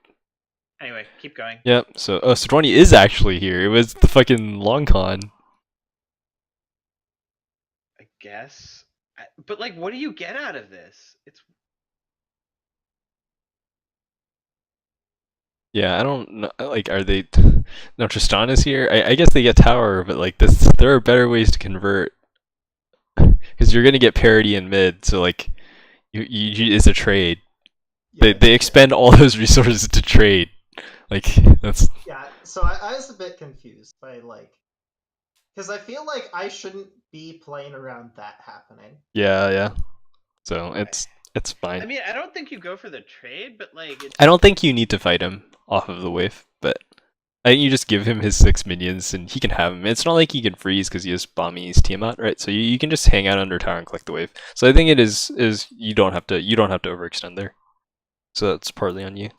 Anyway, keep going. Yep. So, Sejuani is actually here. It was the fucking long con. I guess. But like, what do you get out of this? It's Yeah, I don't know. Like, are they? No, Tristana's here. I guess they get tower, but like this, there are better ways to convert. Because you're gonna get parity in mid, so like, it's a trade. They expend all those resources to trade. Like, that's. Yeah, so I was a bit confused by, like, because I feel like I shouldn't be playing around that happening. Yeah. So it's fine. I mean, I don't think you go for the trade, but like, I don't think you need to fight him off of the wave, but I think you just give him his 6 minions and he can have them. It's not like he can freeze because he has Bami's Tiamat, right? So you can just hang out under tower and collect the wave. So I think it is you don't have to overextend there. So that's partly on you.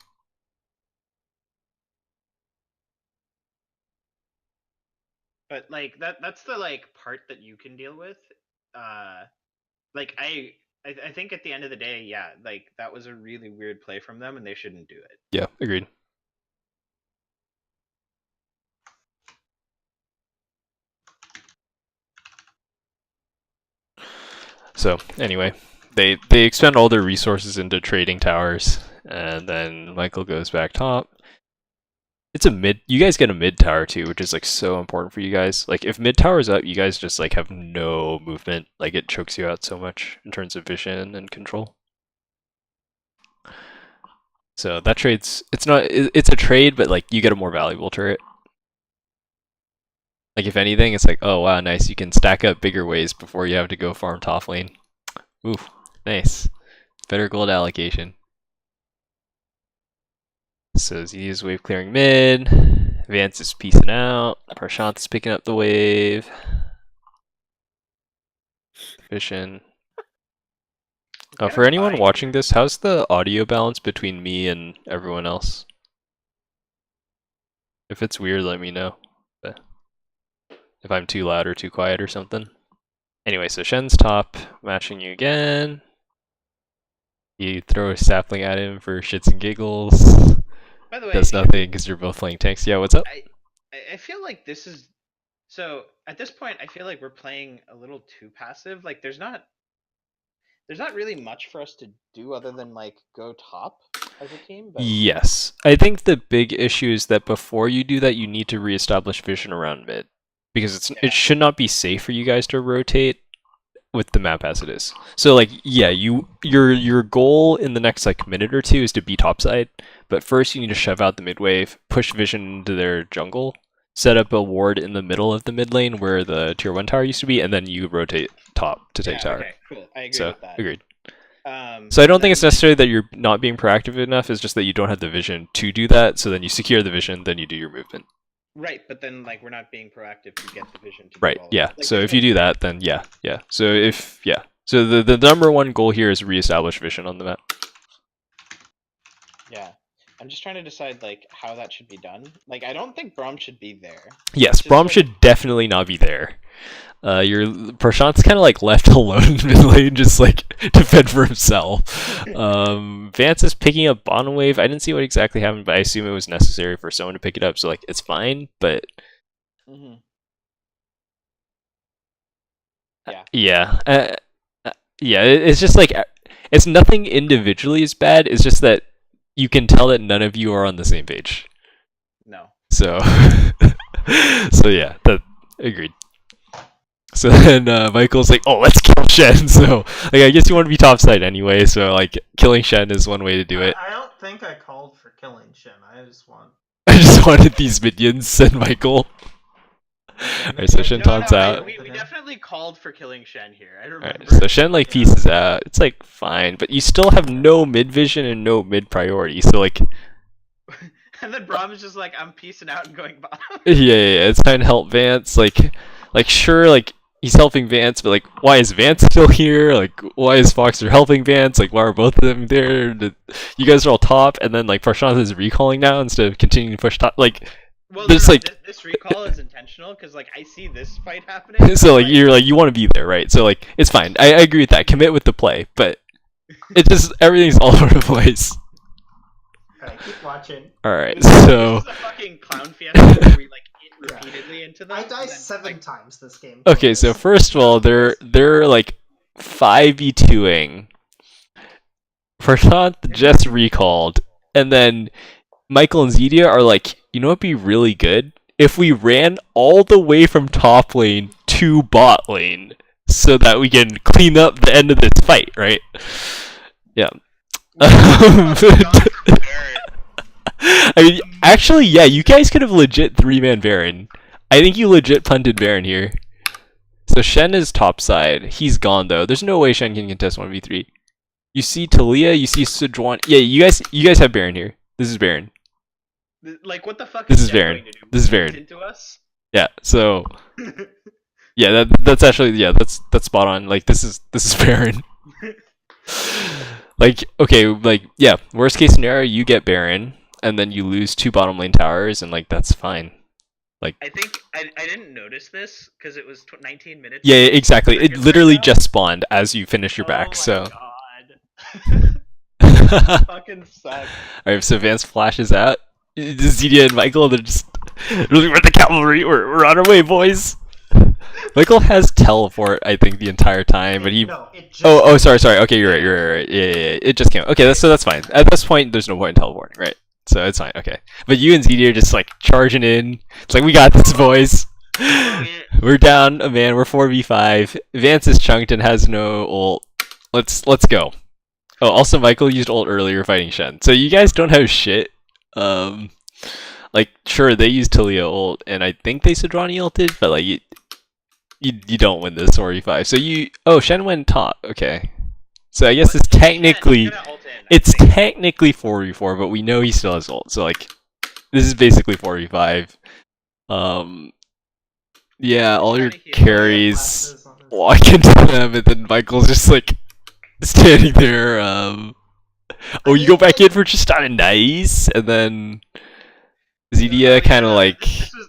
But like that's the like part that you can deal with. Like I think at the end of the day, yeah, like that was a really weird play from them, and they shouldn't do it. Yeah, agreed. So anyway, they expend all their resources into trading towers, and then Michael goes back top. It's a mid. You guys get a mid tower too, which is like so important for you guys. Like if mid tower's up, you guys just like have no movement. Like it chokes you out so much in terms of vision and control. So that trade's it's a trade, but like you get a more valuable turret. Like if anything, it's like, oh wow, nice. You can stack up bigger ways before you have to go farm top lane. Ooh, nice. Better gold allocation. So Z is wave clearing mid. Vance is peacing out. Prashant is picking up the wave. Vision. For anyone watching this, how's the audio balance between me and everyone else? If it's weird, let me know. But if I'm too loud or too quiet or something. Anyway, so Shen's top, matching you again. You throw a sapling at him for shits and giggles. By the way, does nothing because you're both playing tanks. Yeah, what's up? I feel like this is so at this point I feel like we're playing a little too passive. Like there's not really much for us to do other than like go top as a team. But... Yes. I think the big issue is that before you do that, you need to reestablish vision around mid. Because it should not be safe for you guys to rotate with the map as it is. So like, yeah, your goal in the next like minute or two is to be topside, but first you need to shove out the mid wave, push vision into their jungle, set up a ward in the middle of the mid lane where the tier 1 tower used to be, and then you rotate top to take tower. Okay, cool. I agree with that. Agreed. So I don't think it's necessary that you're not being proactive enough, it's just that you don't have the vision to do that, so then you secure the vision, then you do your movement. Right, but then like we're not being proactive to get the vision to right, do all yeah. like, so if you do that, then yeah. So so the number one goal here is reestablish vision on the map. Yeah. I'm just trying to decide like how that should be done. Like I don't think Braum should be there. Yes, Braum like... should definitely not be there. Your Prashant's kind of like left alone in mid lane, just like to fend for himself. Vance is picking up bottom wave. I didn't see what exactly happened, but I assume it was necessary for someone to pick it up. So like it's fine, but yeah, it's just like it's nothing individually is bad. It's just that you can tell that none of you are on the same page. No. So so yeah, that agreed. So then Michael's like, oh, let's kill Shen. So like I guess you want to be topside anyway, so like killing Shen is one way to do it. I don't think I called for killing Shen. I just wanted these minions, said Michael. Alright, so Shen taunts out. We definitely called for killing Shen here. I remember. Alright, so Shen like pieces out. It's like fine, but you still have no mid vision and no mid priority. So like and then Braum is just like, I'm piecing out and going bottom. yeah, it's trying to help Vance. Like sure, like he's helping Vance, but like, why is Vance still here? Like, why is Foxer helping Vance? Like, why are both of them there? You guys are all top, and then like Prashant is recalling now instead of continuing to push top. Like, well, there's this recall is intentional because like I see this fight happening. So like you're like you want to be there, right? So like it's fine. I agree with that. Commit with the play, but it just everything's all over the place. Alright, keep watching. Alright, so this is a fucking clown fiesta where we like hit repeatedly into them. I died 7 times this game. Okay, so first of all, they're like 5v2ing. Prashant just recalled, and then Michael and Zedia are like, you know what'd be really good? If we ran all the way from top lane to bot lane, so that we can clean up the end of this fight, right? Yeah. I mean, actually, yeah, you guys could have legit 3-man Baron. I think you legit punted Baron here. So Shen is topside. He's gone though. There's no way Shen can contest 1v3. You see Talia, you see Sejuani. Yeah, you guys have Baron here. This is Baron. Like what the fuck? This is Baron. This is Baron. Into us? Yeah. So yeah, that's actually that's spot on. Like this is Baron. Like okay, like yeah. Worst case scenario, you get Baron, and then you lose 2 bottom lane towers, and like that's fine. Like, I think I didn't notice this because it was 19 minutes. yeah, exactly. It Seconds literally right now. just spawned as you finish your back. Oh my So. god. Fucking sucks. Alright, so Vance flashes out. Zedia and Michael, they're just we're the cavalry. We're on our way, boys. Michael has teleport, I think, the entire time, but he. No, it just Oh, sorry. Okay, you're right. Yeah. It just came. Okay, that's fine. At this point, there's no point in teleporting, right? So it's fine. Okay, but you and Zedia are just like charging in. It's like we got this, boys. We're down a man. We're 4v5. Vance is chunked and has no ult. Let's go. Oh, also Michael used ult earlier fighting Shen. So you guys don't have shit. Like sure they used Talia ult, and I think they Sodrani ulted, but like you don't win this 4v5. So Shen went top. Okay. So I guess it's technically 4v4, but we know he still has ult. So like this is basically 4v5. Yeah, all your carries walk into them, and then Michael's just like standing there. Oh, you go back in for Tristana, nice, and then Zedia kind of like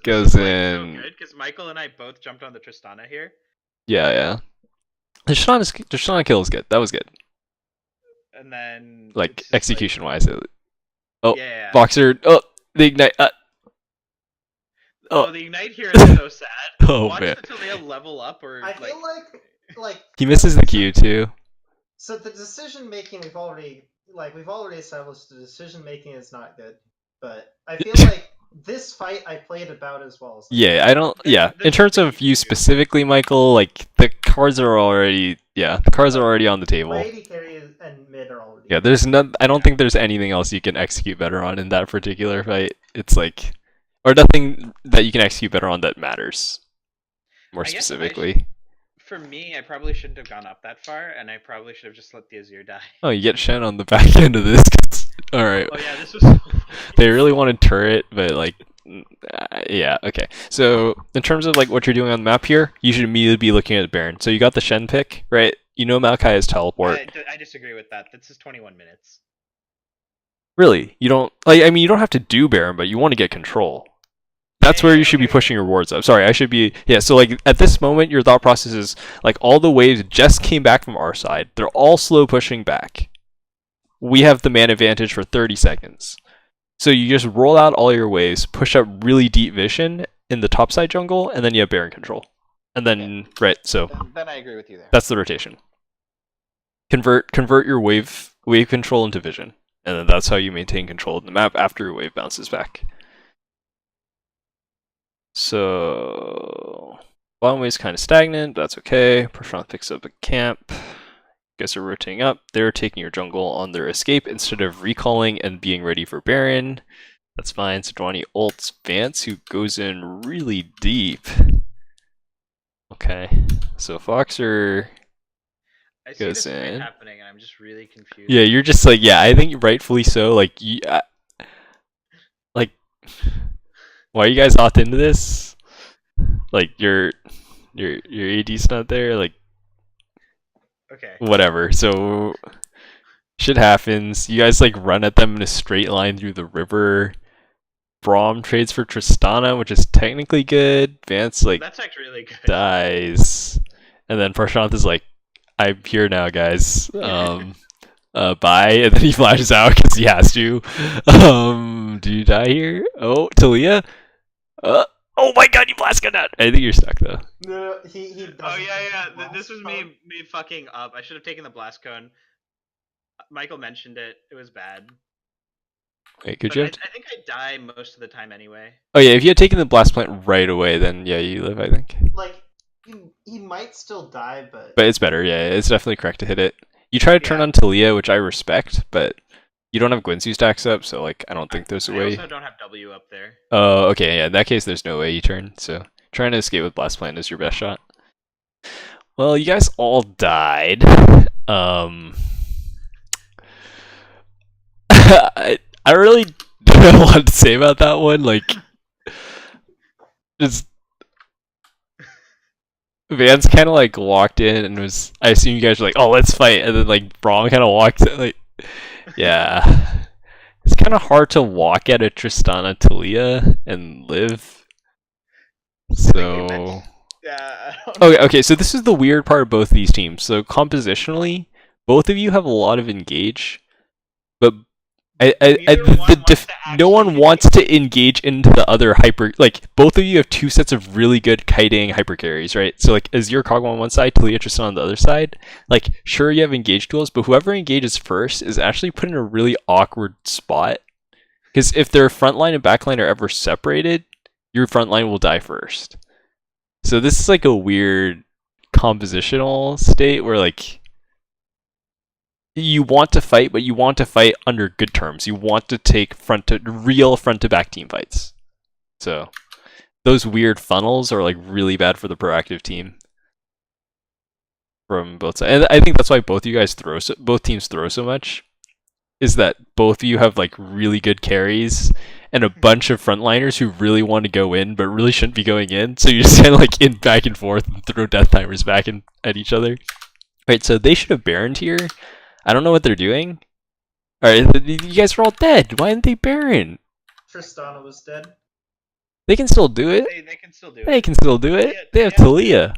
goes in. So good because Michael and I both jumped on the Tristana here. Yeah. The Tristana kill is good. That was good. And then like execution wise. Oh, yeah. Boxer. Oh, the ignite. Oh, the ignite here is so sad. Oh Watch man. until they level up, or I feel like he misses the Q too. So the decision making we've already established the decision making is not good, but I feel like this fight I played about as well. Yeah, I don't. Yeah, in terms of you specifically, Michael, like the cards are already. Yeah, the cards are already on the table. My AD carry and mid are already. Yeah, there's none. I don't think there's anything else you can execute better on in that particular fight. It's like, or nothing that you can execute better on that matters. More specifically. For me, I probably shouldn't have gone up that far, and I probably should have just let the Azir die. Oh, you get Shen on the back end of this. Alright. Oh yeah, this was so funny. They really wanted turret, but like, yeah, okay. So, in terms of like what you're doing on the map here, you should immediately be looking at Baron. So you got the Shen pick, right? You know Maokai has teleport. I disagree with that. This is 21 minutes. Really? You don't, like, I mean, you don't have to do Baron, but you want to get control. That's where you should be pushing your wards up. Sorry, I should be... Yeah, so like at this moment, your thought process is like all the waves just came back from our side. They're all slow pushing back. We have the man advantage for 30 seconds. So you just roll out all your waves, push up really deep vision in the topside jungle, and then you have Baron control. And then, right, so... Then I agree with you there. That's the rotation. Convert your wave control into vision. And then that's how you maintain control of the map after your wave bounces back. So, bottom wave's kind of stagnant, but that's okay. Prashant picks up a camp. You guys are rotating up. They're taking your jungle on their escape instead of recalling and being ready for Baron. That's fine. So Dwani ults Vance, who goes in really deep. Okay, so Foxer I see goes this fight in. happening, and I'm just really confused. Yeah, you're just like, yeah, I think rightfully so. Like, like, why are you guys opt into this? Like, your AD's not there. Like, okay, whatever. So, shit happens. You guys like run at them in a straight line through the river. Braum trades for Tristana, which is technically good. Vance like that's actually really good. Dies, and then Prashant is like, "I'm here now, guys. Bye." And then he flashes out because he has to. Do you die here? Oh, Talia. Oh my God, you blast gun out. I think you're stuck though. No, he doesn't. Oh yeah. This was me fucking up. I should have taken the blast cone. Michael mentioned it. It was bad. Wait, could but you? I think I die most of the time anyway. Oh yeah, if you had taken the blast plant right away, then yeah, you live. I think. Like he might still die, but it's better. Yeah, it's definitely correct to hit it. You try to turn on Talia, which I respect, but you don't have Guinsoo stacks up, so like I don't think there's a way. I also don't have W up there. Oh, okay, yeah. In that case, there's no way you turn. So trying to escape with blast plant is your best shot. Well, you guys all died. I really don't know what to say about that one. Like, just Vance kind of like walked in and was. I assume you guys were like, "Oh, let's fight," and then like Braum kind of walked in, like, yeah. It's kind of hard to walk at a Tristana Talia and live. So Yeah. I don't know. okay, so this is the weird part of both these teams. So compositionally, both of you have a lot of engage, but Neither one wants to no one actually wants to engage into the other hyper. Like both of you have two sets of really good kiting hyper carries, right? So like Azir Kog'Maw on one side, Talia Tristan on the other side. Like sure you have engage tools, but whoever engages first is actually put in a really awkward spot. Because if their front line and back line are ever separated, your front line will die first. So this is like a weird compositional state where like you want to fight, but you want to fight under good terms. You want to take real front to back team fights. So those weird funnels are like really bad for the proactive team from both sides. And I think that's why both teams throw so much. Is that both of you have like really good carries and a bunch of frontliners who really want to go in but really shouldn't be going in. So you just kind of like in back and forth and throw death timers back at each other. Right, so they should have Baroned here. I don't know what they're doing. Alright, you guys are all dead. Why didn't they Baron? Tristana was dead. They can still do it. They can still do it. They can still do it. They have Talia.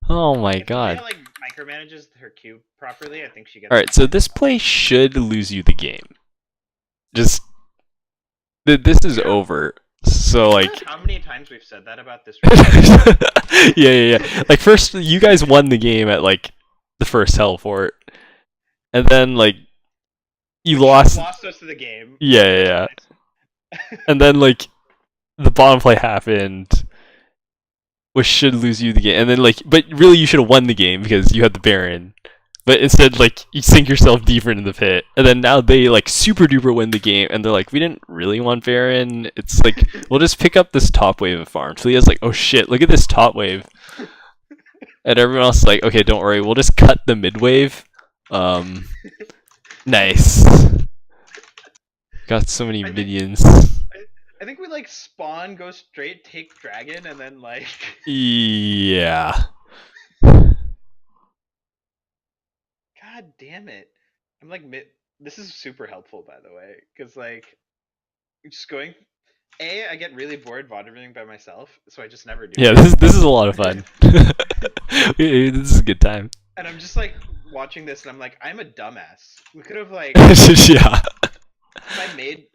Oh my god. If Talia like micromanages her Q properly, I think she gets. Alright, so this play should lose you the game. Just this is over. So like How many times we've said that about this? yeah. Like first you guys won the game at like the first hell fort. And then like you lost us to the game. Yeah. And then like the bottom play happened, which should lose you the game. And then like but really you should have won the game because you had the Baron. But instead, like, you sink yourself deeper into the pit. And then now they, like, super duper win the game. And they're like, we didn't really want Baron. It's like, we'll just pick up this top wave of farm. Talia's like, oh shit, look at this top wave. And everyone else is like, okay, don't worry, we'll just cut the mid wave. Nice. Got so many minions. I think we, like, spawn, go straight, take dragon, and then, like... Yeah. God damn it. I'm like, this is super helpful, by the way, because, like, just going... I get really bored voddering by myself, so I just never do. Yeah, this is a lot of fun. This is a good time. And I'm just, like, watching this, and I'm like, I'm a dumbass. We could have, like... Yeah.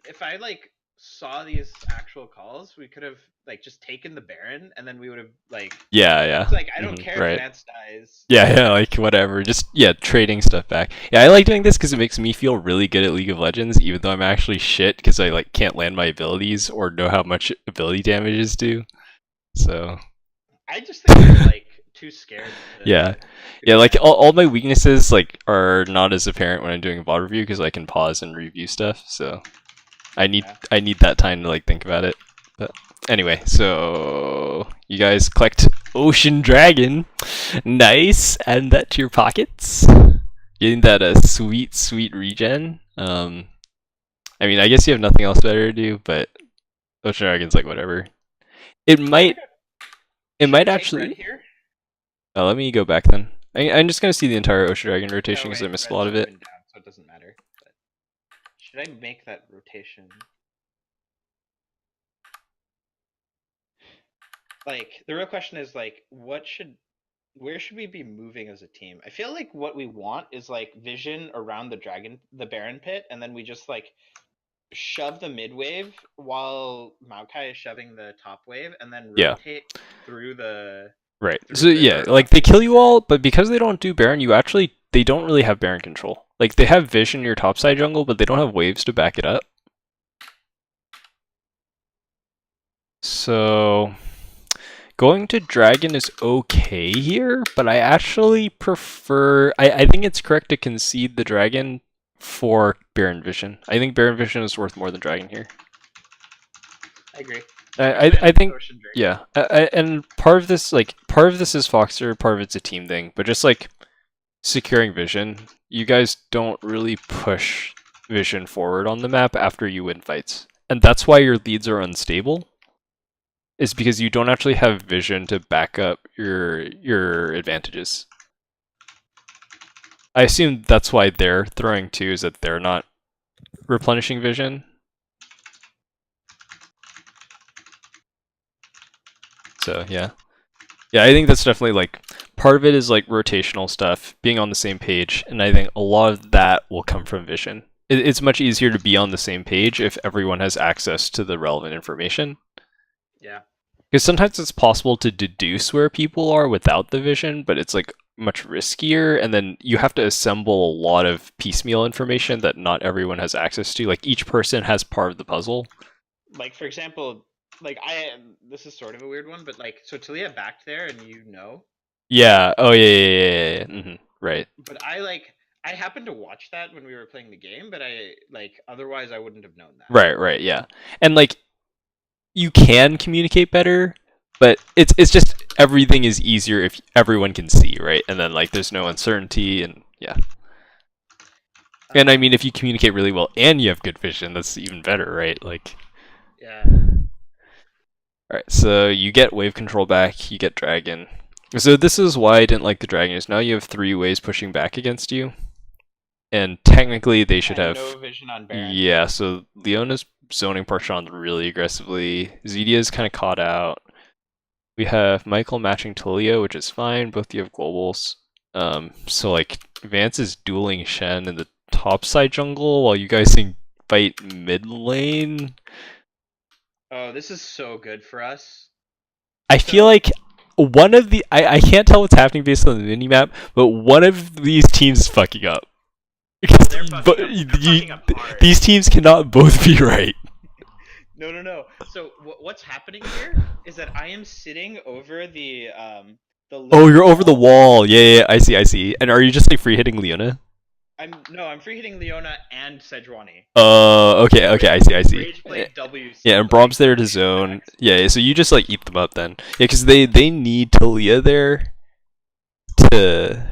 If I, like, saw these actual calls, we could have, like, just taken the Baron, and then we would have, like... Yeah. It's like, I don't care if Lance dies. Yeah, like, whatever. Just, trading stuff back. Yeah, I like doing this because it makes me feel really good at League of Legends, even though I'm actually shit because I, like, can't land my abilities or know how much ability damages do. So... I just think I'm, like, too scared. Yeah, like, all my weaknesses, like, are not as apparent when I'm doing a VOD review because I can pause and review stuff, so... I need that time to, like, think about it. But anyway, so you guys collect Ocean Dragon. Nice. Add that to your pockets. Getting that sweet regen. I mean, I guess you have nothing else better to do, but Ocean Dragon's like whatever. It might actually. Oh, let me go back then. I'm just gonna see the entire Ocean Dragon rotation because I missed a lot of it. Down, so it doesn't matter. But should I make that rotation? Like, the real question is, like, where should we be moving as a team? I feel like what we want is, like, vision around the Baron pit, and then we just, like, shove the mid wave while Maokai is shoving the top wave, and then rotate through the... Right. So like, they kill you all, but because they don't do Baron, they don't really have Baron control. Like, they have vision in your topside jungle, but they don't have waves to back it up. So... going to Dragon is okay here, but I actually prefer... I think it's correct to concede the Dragon for Baron Vision. I think Baron Vision is worth more than Dragon here. I agree. I think, yeah. And part of this is Foxer, part of it's a team thing, but just, like, securing Vision, you guys don't really push Vision forward on the map after you win fights. And that's why your leads are unstable. Is because you don't actually have vision to back up your advantages. I assume that's why they're throwing too, is that they're not replenishing vision. So yeah. Yeah, I think that's definitely like part of it is like rotational stuff, being on the same page, and I think a lot of that will come from vision. It's much easier to be on the same page if everyone has access to the relevant information. Yeah. Because sometimes it's possible to deduce where people are without the vision, but it's like much riskier, and then you have to assemble a lot of piecemeal information that not everyone has access to. Like each person has part of the puzzle. Like for example, like this is sort of a weird one, but like so Talia backed there, and you know. Yeah. Oh yeah. Mm-hmm. Right. But I happened to watch that when we were playing the game, but otherwise I wouldn't have known that. Right. Yeah. And like you can communicate better, but it's just everything is easier if everyone can see, right? And then like there's no uncertainty, and yeah. And I mean, if you communicate really well and you have good vision, that's even better, right? Like. Yeah. Alright, so you get wave control back, you get dragon. So this is why I didn't like the dragon, is now you have 3 waves pushing back against you. And technically they should have... no vision on Baron. Yeah, so Leona's zoning Parchon really aggressively. Zedia's kind of caught out. We have Michael matching Talia, which is fine. Both you have globals. So like Vance is dueling Shen in the top side jungle while you guys can fight mid lane. Oh, this is so good for us. I feel like one of the... I can't tell what's happening based on the minimap, but one of these teams is fucking up. Because these teams cannot both be right. No. So what's happening here is that I am sitting over the Oh, you're over the wall. Yeah, I see. And are you just like free hitting Leona? I'm free hitting Leona and Sejuani. Okay, I see. Rage play W. Yeah, and Brom's there to zone. Yeah, so you just like eat them up then. Yeah, because they need Talia there to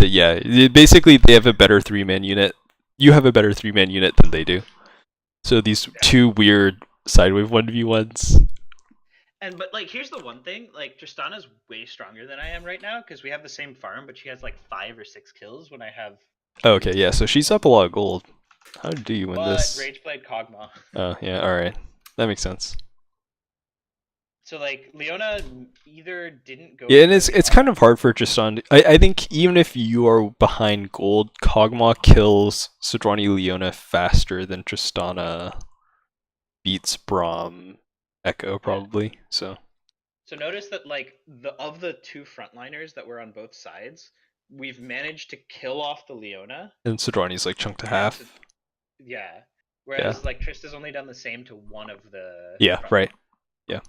yeah. Basically, they have a better 3-man unit. You have a better 3-man unit than they do. So these two weird sidewave 1v1s. But like, here's the one thing: like, Tristana's way stronger than I am right now because we have the same farm, but she has like 5 or 6 kills when I have. Okay, yeah. So she's up a lot of gold. How do you win this? Rage played Kog'Maw. Oh yeah, all right, that makes sense. So like, Leona either didn't go. Yeah, and it's kind of hard for Tristan. I think even if you are behind gold, Kog'Maw kills Sejuani Leona faster than Tristana beats Braum Echo probably. So notice that like of the 2 frontliners that were on both sides, we've managed to kill off the Leona. And Sejuani's like chunked to half. Yeah. Whereas like Trista's only done the same to one of the. Yeah. Right. Yeah.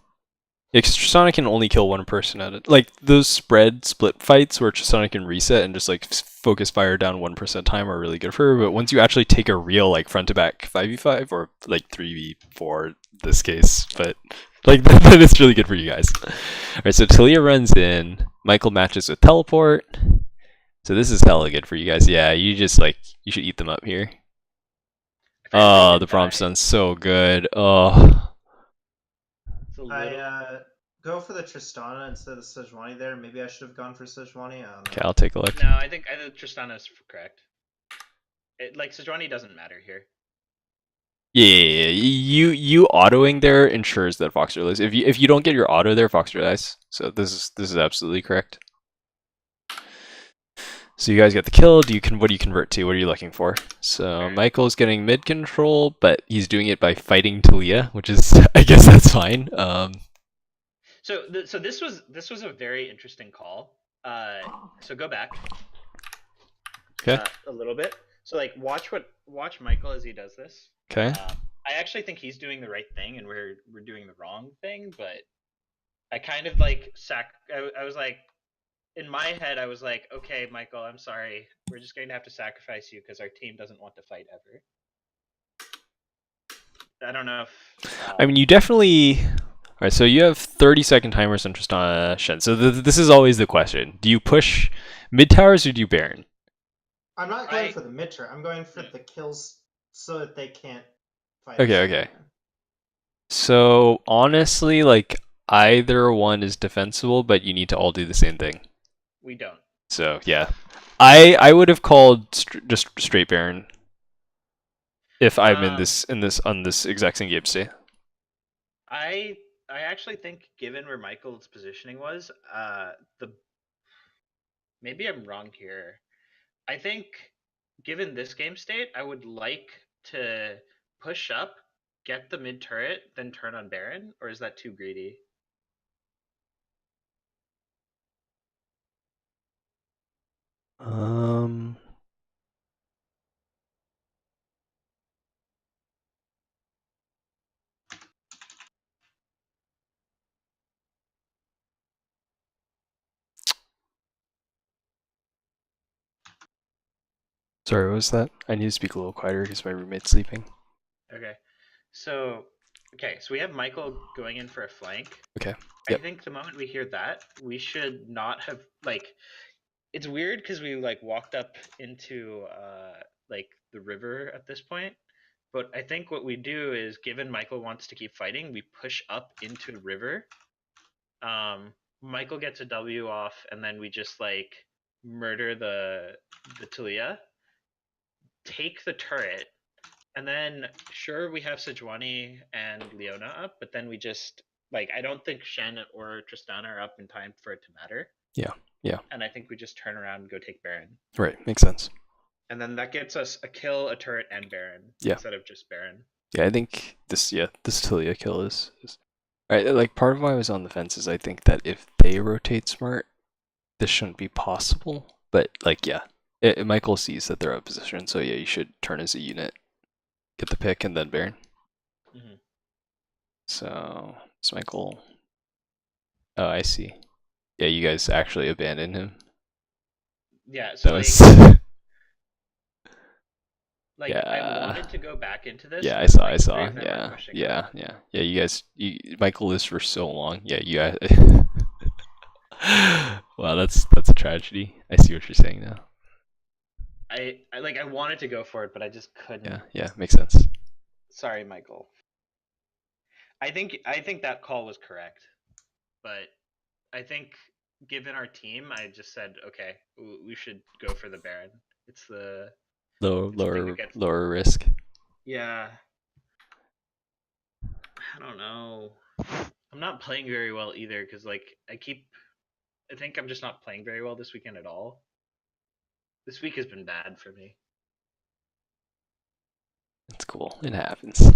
Yeah, because Tristana can only kill one person at it. Like those split fights where Tristana can reset and just like focus fire down 1% time are really good for her. But once you actually take a real like front to back 5v5 or like 3v4 this case, but like then it's really good for you guys. Alright, so Talia runs in. Michael matches with teleport. So this is hella good for you guys. Yeah, you just like you should eat them up here. Oh, the Braum stun's so good. Oh. I go for the Tristana instead of Sejuani there. Maybe I should have gone for Sejuani. Okay, I'll take a look. No, I think Tristana is correct. Like Sejuani doesn't matter here. Yeah. You autoing there ensures that Foxer lives. If you don't get your auto there, Foxer dies. So this is absolutely correct. So you guys get the kill. What do you convert to? What are you looking for? So Michael's getting mid control, but he's doing it by fighting Talia, which is I guess that's fine. So this was a very interesting call. So go back. Okay. A little bit. So like watch Michael as he does this. Okay. I actually think he's doing the right thing and we're doing the wrong thing, but I kind of like I was like, in my head, I was like, okay, Michael, I'm sorry. We're just going to have to sacrifice you because our team doesn't want to fight ever. I don't know if... I mean, you definitely... Alright, so you have 30-second timers on Tristana Shen. So this is always the question. Do you push mid towers or do you Baron? I'm not going for the mid tower. I'm going for the kills so that they can't fight. Okay. So, honestly, like, either one is defensible, but you need to all do the same thing. We don't. So yeah, I would have called just straight Baron if I'm on this exact same game state. I I actually think, given where Michael's positioning was, the maybe I'm wrong here. I think, given this game state, I would like to push up, get the mid turret, then turn on Baron, or is that too greedy? Sorry, what was that? I need to speak a little quieter because my roommate's sleeping. Okay. So we have Michael going in for a flank. Okay. I Yep. think the moment we hear that, we should not have like. It's weird because we like walked up into like the river at this point, but I think what we do is, given Michael wants to keep fighting, we push up into the river. Michael gets a W off, and then we just like murder the Talia, take the turret, and then sure we have Sejuani and Leona up, but then we just like, I don't think Shen or Tristana are up in time for it to matter. Yeah. Yeah. And I think we just turn around and go take Baron. Right. Makes sense. And then that gets us a kill, a turret, and Baron instead of just Baron. Yeah, I think this Talia kill is right. Like, part of why I was on the fence is I think that if they rotate smart, this shouldn't be possible. But like, yeah, Michael sees that they're out of position, so yeah, you should turn as a unit, get the pick, and then Baron. Mm-hmm. So it's Michael. Oh, I see. Yeah, you guys actually abandoned him. Yeah, so like yeah. I wanted to go back into this. Yeah, I saw. Yeah. You guys, Michael lives for so long. Yeah, you guys. Wow, that's a tragedy. I see what you're saying now. I wanted to go for it, but I just couldn't. Yeah, makes sense. Sorry, Michael. I think that call was correct, but I think given our team, I just said, okay, we should go for the Baron. It's the lower risk. Yeah. I don't know. I'm not playing very well either because like I think I'm just not playing very well this weekend at all. This week has been bad for me. It's cool. It happens. Yeah.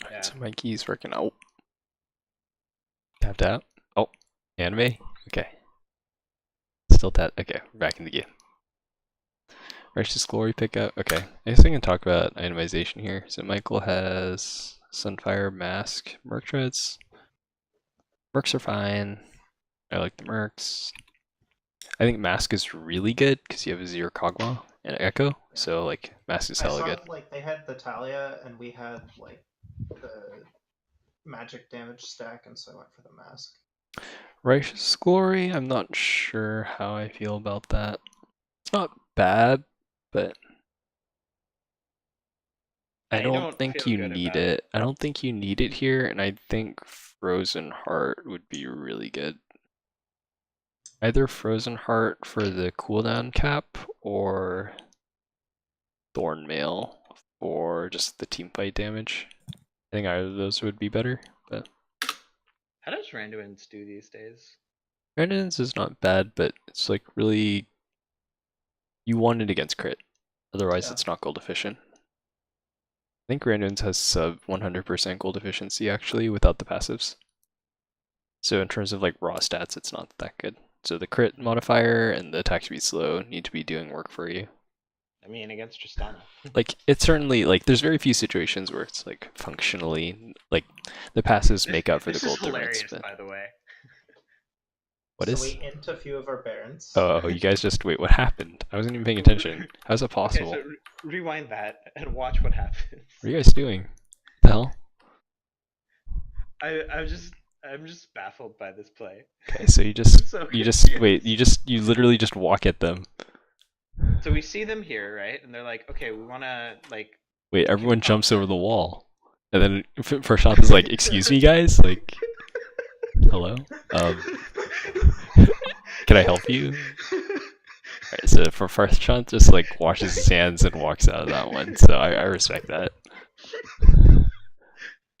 Alright, so my key's working out. Tap. Oh, anime? Okay. Still tap. Okay, we're back in the game. Righteous Glory pickup. Okay, I guess I can talk about itemization here. So Michael has Sunfire, Mask, Merc Treads. Mercs are fine. I like the Mercs. I think Mask is really good because you have a Zero Kog'Maw and Echo. Yeah. So like Mask is hella good. Like they had the Talia and we had like the magic damage stack, and so I went for the Mask. Righteous Glory, I'm not sure how I feel about that. It's not bad, but I don't think you need it. I don't think you need it here, and I think Frozen Heart would be really good. Either Frozen Heart for the cooldown cap, or Thornmail for just the teamfight damage. I think either of those would be better. But how does Randuin's do these days? Randuin's is not bad, but it's like really, you want it against crit. Otherwise, it's not gold efficient. I think Randuin's has sub 100% gold efficiency actually without the passives. So in terms of like raw stats, it's not that good. So the crit modifier and the attack speed slow need to be doing work for you. I mean, against Tristana. Like, it's certainly, like, there's very few situations where it's, like, functionally, like, the passives make up for the gold difference. This is hilarious, by the way. What is? So we int a few of our Barons. Oh, you guys just, wait, what happened? I wasn't even paying attention. How's that possible? Okay, so rewind that and watch what happens. What are you guys doing? What the hell? I'm just baffled by this play. Okay, so you literally just walk at them. So we see them here, right? And they're like, okay, we want to, like... Wait, everyone jumps over the wall. And then Prashant is like, excuse me, guys? Like, hello? Can I help you? Alright, so for Prashant just, like, washes his hands and walks out of that one. So I respect that.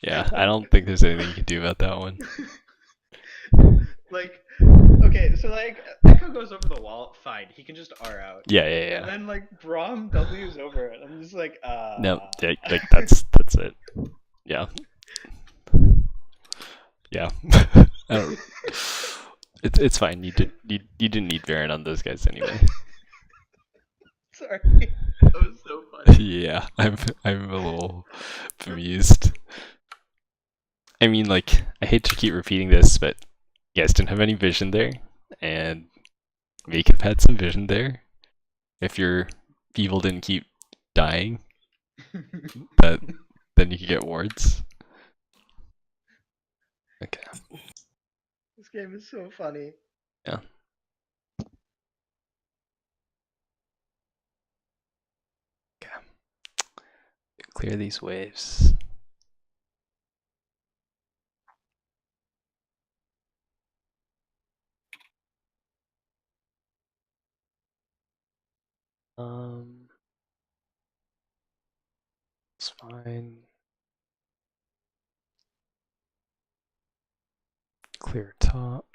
Yeah, I don't think there's anything you can do about that one. Like, okay, so like Echo goes over the wall, fine, he can just R out. Yeah, And then like Braum W's over it. I'm just like, No, yeah, like that's it. Yeah. Yeah. I don't. It's fine. You didn't need Baron on those guys anyway. Sorry, that was so funny. Yeah, I'm a little bemused. I mean, like, I hate to keep repeating this, but you guys didn't have any vision there, and we could have had some vision there if your people didn't keep dying. But then you could get wards. Okay. This game is so funny. Yeah. Okay. Clear these waves. It's fine. Clear top.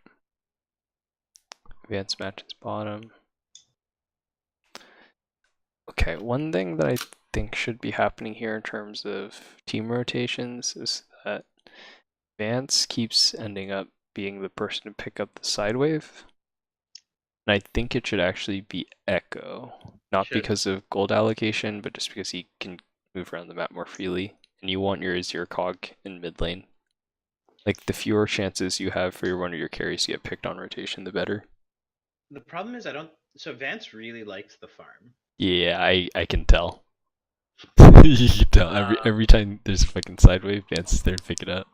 Advanced matches bottom. Okay, one thing that I think should be happening here in terms of team rotations is that Vance keeps ending up being the person to pick up the side wave. And I think it should actually be Echo. Not because of gold allocation, but just because he can move around the map more freely. And you want your Azir cog in mid lane. Like, the fewer chances you have for one of your carries to get picked on rotation, the better. The problem is so Vance really likes the farm. Yeah, I can tell. You can tell. Every time there's a fucking side wave, Vance is there to pick it up.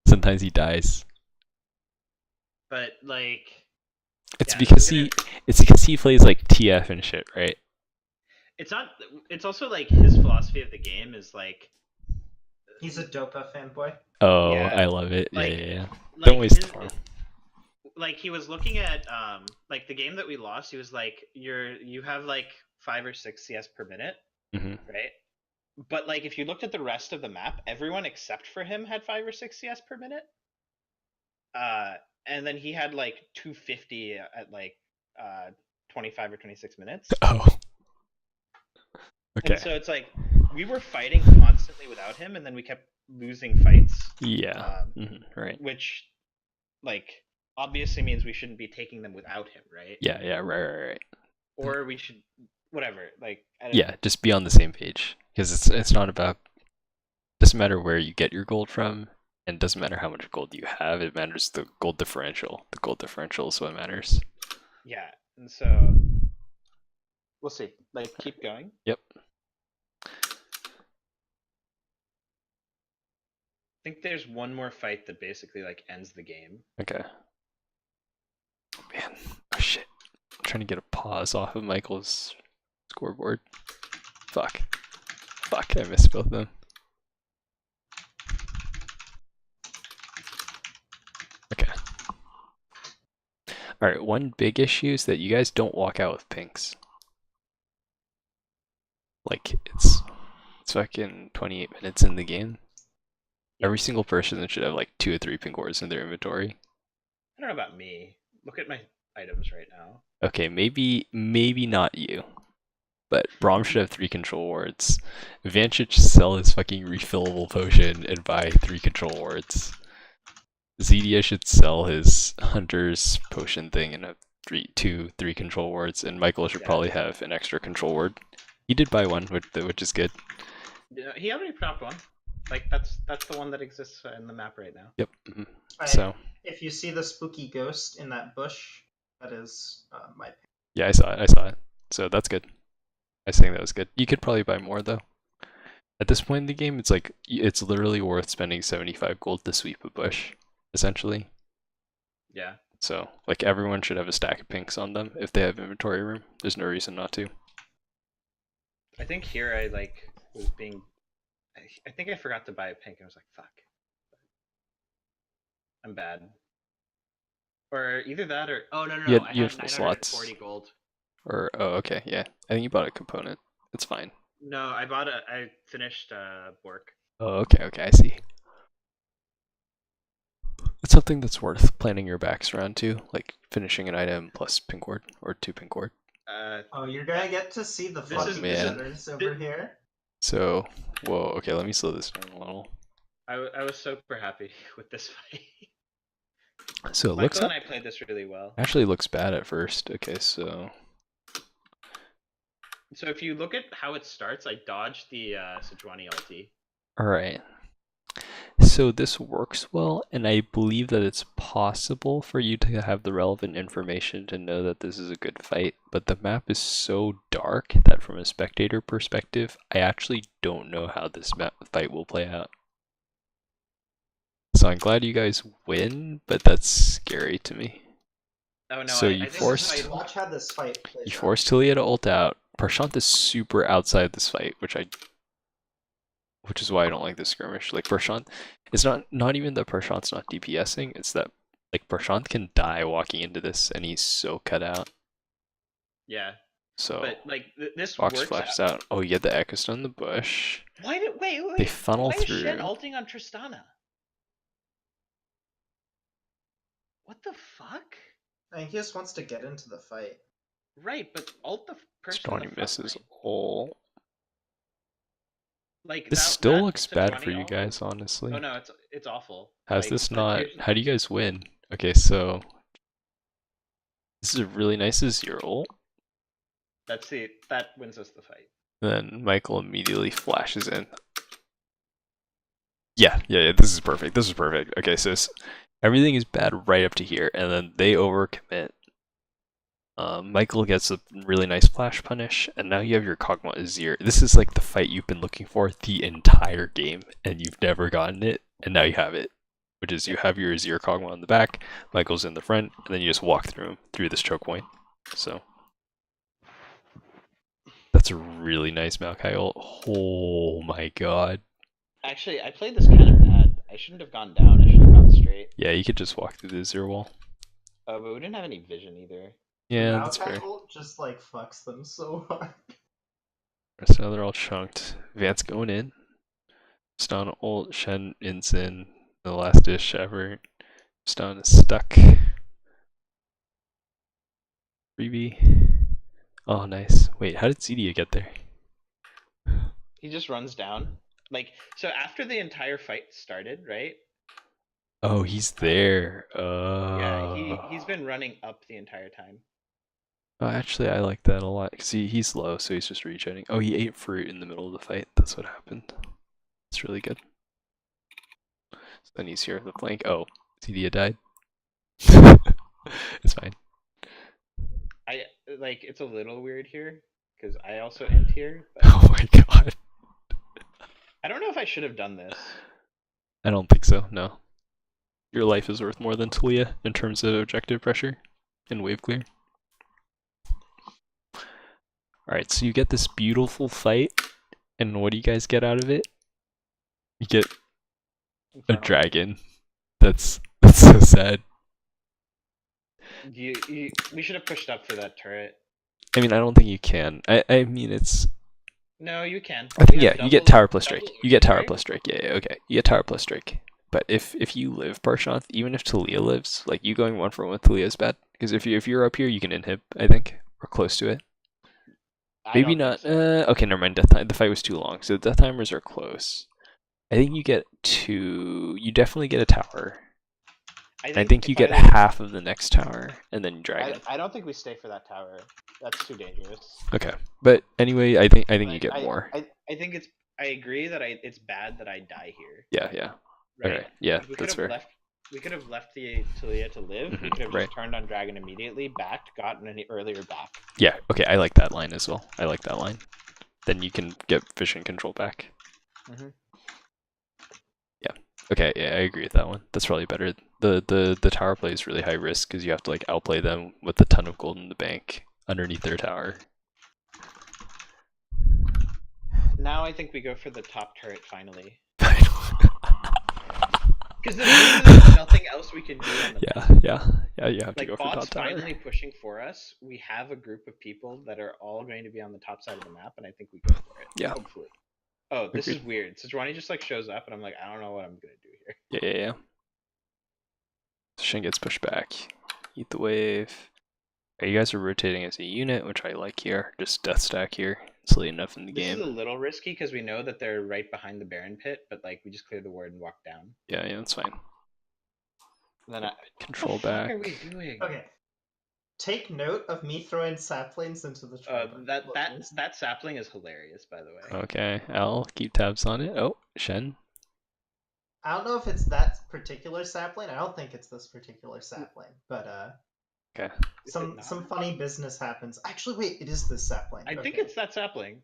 Sometimes he dies. But like, it's because he plays like TF and shit, right? It's not. It's also like his philosophy of the game is like he's a Dopa fanboy. Oh, yeah, I love it. like, yeah. Like Don't waste the farm. Like he was looking at like the game that we lost. He was like, you have like 5 or 6 CS per minute, right? But like if you looked at the rest of the map, everyone except for him had 5 or 6 CS per minute. And then he had like 250 at like 25 or 26 minutes. Oh. Okay. And so it's like we were fighting constantly without him, and then we kept losing fights. Yeah. Right. Which, like, obviously means we shouldn't be taking them without him, right? Yeah. Right. Or we should, whatever. Like, yeah, just be on the same page, because it's not about. Doesn't matter where you get your gold from, and doesn't matter how much gold you have. It matters the gold differential. The gold differential is what matters. Yeah, and so we'll see. Like, keep going. Yep. I think there's one more fight that basically like ends the game. Okay. Oh, man. Oh shit. I'm trying to get a pause off of Michael's scoreboard. Fuck, I missed both of them. Okay. Alright, one big issue is that you guys don't walk out with pinks. Like, it's fucking 28 minutes in the game. Every single person should have like 2 or 3 pink wards in their inventory. I don't know about me. Look at my items right now. Okay, maybe not you. But Braum should have 3 control wards. Van should just sell his fucking refillable potion and buy 3 control wards. Zedia should sell his hunter's potion thing and have 3 control wards. And Michael should probably have an extra control ward. He did buy one, which is good. Yeah, he already propped one. Like that's the one that exists in the map right now. Yep. So if you see the spooky ghost in that bush, that is my pick. Yeah, I saw it. So that's good. I think that was good. You could probably buy more though. At this point in the game, it's literally worth spending 75 gold to sweep a bush, essentially. Yeah. So like everyone should have a stack of pinks on them if they have inventory room. There's no reason not to. I think here I was being. I think I forgot to buy a pink and I was like, fuck. I'm bad. Or either that or I had 940 gold. Or okay, yeah. I think you bought a component. It's fine. No, I finished Bork. Oh, okay, I see. What's something that's worth planning your backs around to, like finishing an item plus pink ward or 2 pink ward? Oh, you're gonna get to see the fucking man. visitors over here. So, whoa, okay, let me slow this down a little. I was super happy with this fight. So it Michael looks and I played this really well. actually looks bad at first. Okay, so if you look at how it starts, I dodged the Sejuani ulti. all right. So this works well, and I believe that it's possible for you to have the relevant information to know that this is a good fight, but the map is so dark that from a spectator perspective, I actually don't know how this fight will play out. So I'm glad you guys win, but that's scary to me. Oh no! So I you think forced Watch how this fight plays you out. forced Talia to ult out. Prashant is super outside this fight, which is why I don't like this skirmish. Like Prashant, it's not even that Prashant's not DPSing, it's that like Prashant can die walking into this and he's so cut out. Yeah. So But like this Fox works flashes out. Oh, you get the Echo Stone in the bush. Why did wait? They funnel Why through. is Shen ulting on Tristana? What the fuck? I think he just wants to get into the fight. Right, but ult the person. Stronny in the front misses line. all. Like This that, still that looks bad Sejuani for you ult- guys, honestly. Oh no, it's awful. How's Like, this but not? here's- How do you guys win? Okay, so this is a really nice Azir ult. That wins us the fight. Then Michael immediately flashes in. Yeah, this is perfect. This is perfect. Okay, so everything is bad right up to here, and then they overcommit. Michael gets a really nice flash punish, and now you have your Kog'Maw Azir. This is like the fight you've been looking for the entire game, and you've never gotten it, and now you have it. Which is you have your Azir Kog'Maw in the back, Michael's in the front, and then you just walk through this choke point. So that's a really nice Maokai ult. Oh my god. Actually, I played this kind of bad. I shouldn't have gone down. I should have gone straight. Yeah, you could just walk through the Azir wall. Oh, but we didn't have any vision either. Yeah, The that's Maokai fair. ult just like fucks them so hard. So now they're all chunked. Vance going in. Stun ult, Shen Insin, the last dish ever. Stun is stuck. Freebie. Oh, nice. Wait, how did Zedia get there? He just runs down. Like, so after the entire fight started, right? Oh, he's there. Yeah, he's been running up the entire time. Oh, actually, I like that a lot. Cause he's low, so he's just regenerating. Oh, he ate fruit in the middle of the fight. That's what happened. It's really good. So then he's here at the flank. Oh, Zedia died. It's fine. It's a little weird here because I also end here. But Oh my god. I don't know if I should have done this. I don't think so, no. Your life is worth more than Talia in terms of objective pressure and wave clear. Alright, so you get this beautiful fight, and what do you guys get out of it? You get a dragon. That's so sad. We should have pushed up for that turret. I mean, I don't think you can. I mean, it's... No, you can. I think, We yeah, have you get double- tower plus strike. double You get tower strike. plus strike. Yeah, okay. You get tower plus strike. But if you live Parshanth, even if Talia lives, like you going 1-for-1 with Talia is bad. Because if you're up here, you can inhib, I think, or close to it. I Maybe don't not. think so. Okay, never mind. Death time. The fight was too long, so death timers are close. I think you get two. You definitely get a tower. I think you if get I was- half of the next tower, and then dragon. I don't think we stay for that tower. That's too dangerous. Okay, but anyway, I think you Like, get more. I think it's. I agree that it's bad that I die here. Yeah. Right. Okay. Yeah, We could that's have fair. we could have left the Talia to live. We could have right. just turned on Dragon immediately, backed, gotten an earlier back. Yeah. Okay, I like that line as well. I like that line. Then you can get vision control back. Mhm. Yeah. Okay. Yeah, I agree with that one. That's probably better. The tower play is really high risk because you have to like outplay them with a ton of gold in the bank underneath their tower. Now I think we go for the top turret finally. yeah. Because there's nothing else we can do on the You have to like go for bots top tower. finally pushing for us. We have a group of people that are all going to be on the top side of the map, and I think we go for it. Yeah. Hopefully. Oh, this Agreed. is weird. Sejuani just like shows up, and I'm like, I don't know what I'm gonna do here. Yeah. Shen gets pushed back. Eat the wave. You guys are rotating as a unit, which I like here. Just death stack here. It's late enough in the This game. is a little risky because we know that they're right behind the Baron pit, but like we just clear the ward and walk down. Yeah, that's fine. And then Control what the fuck back. are we doing? Okay. Take note of me throwing saplings into the tripod. That sapling is hilarious, by the way. Okay, I'll keep tabs on it. Oh, Shen. I don't know if it's that particular sapling. I don't think it's this particular sapling, but Okay. some funny business happens. Actually, wait, it is this sapling. I think it's that sapling.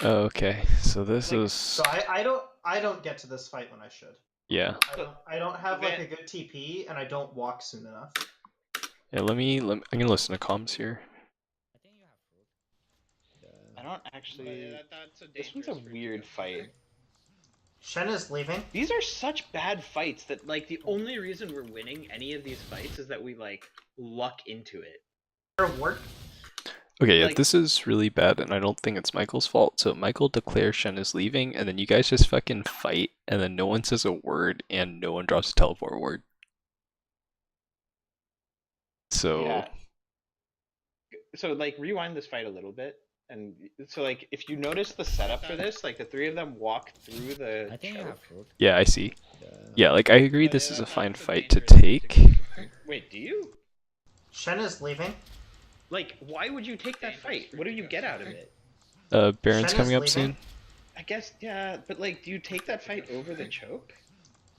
Okay, so this is. So I don't get to this fight when I should. Yeah. I don't have like a good TP, and I don't walk soon enough. Yeah, I'm gonna listen to comms here. I don't actually. This one's a weird fight. Shen is leaving. These are such bad fights that like the only reason we're winning any of these fights is that we like luck into it. Okay, yeah, Like- this is really bad, and I don't think it's Michael's fault. So Michael declares Shen is leaving, and then you guys just fucking fight, and then no one says a word, and no one drops a teleport word. So Yeah. So like rewind this fight a little bit, and so like if you notice the setup for this, like the three of them walk through the. yeah, I see. Yeah, like I agree, this is a fine fight to take. Wait, do you? Shen is leaving. Like, why would you take that fight? What do you get out of it? Baron's Shen is coming up leaving. soon. I guess, yeah, but like, do you take that fight over the choke?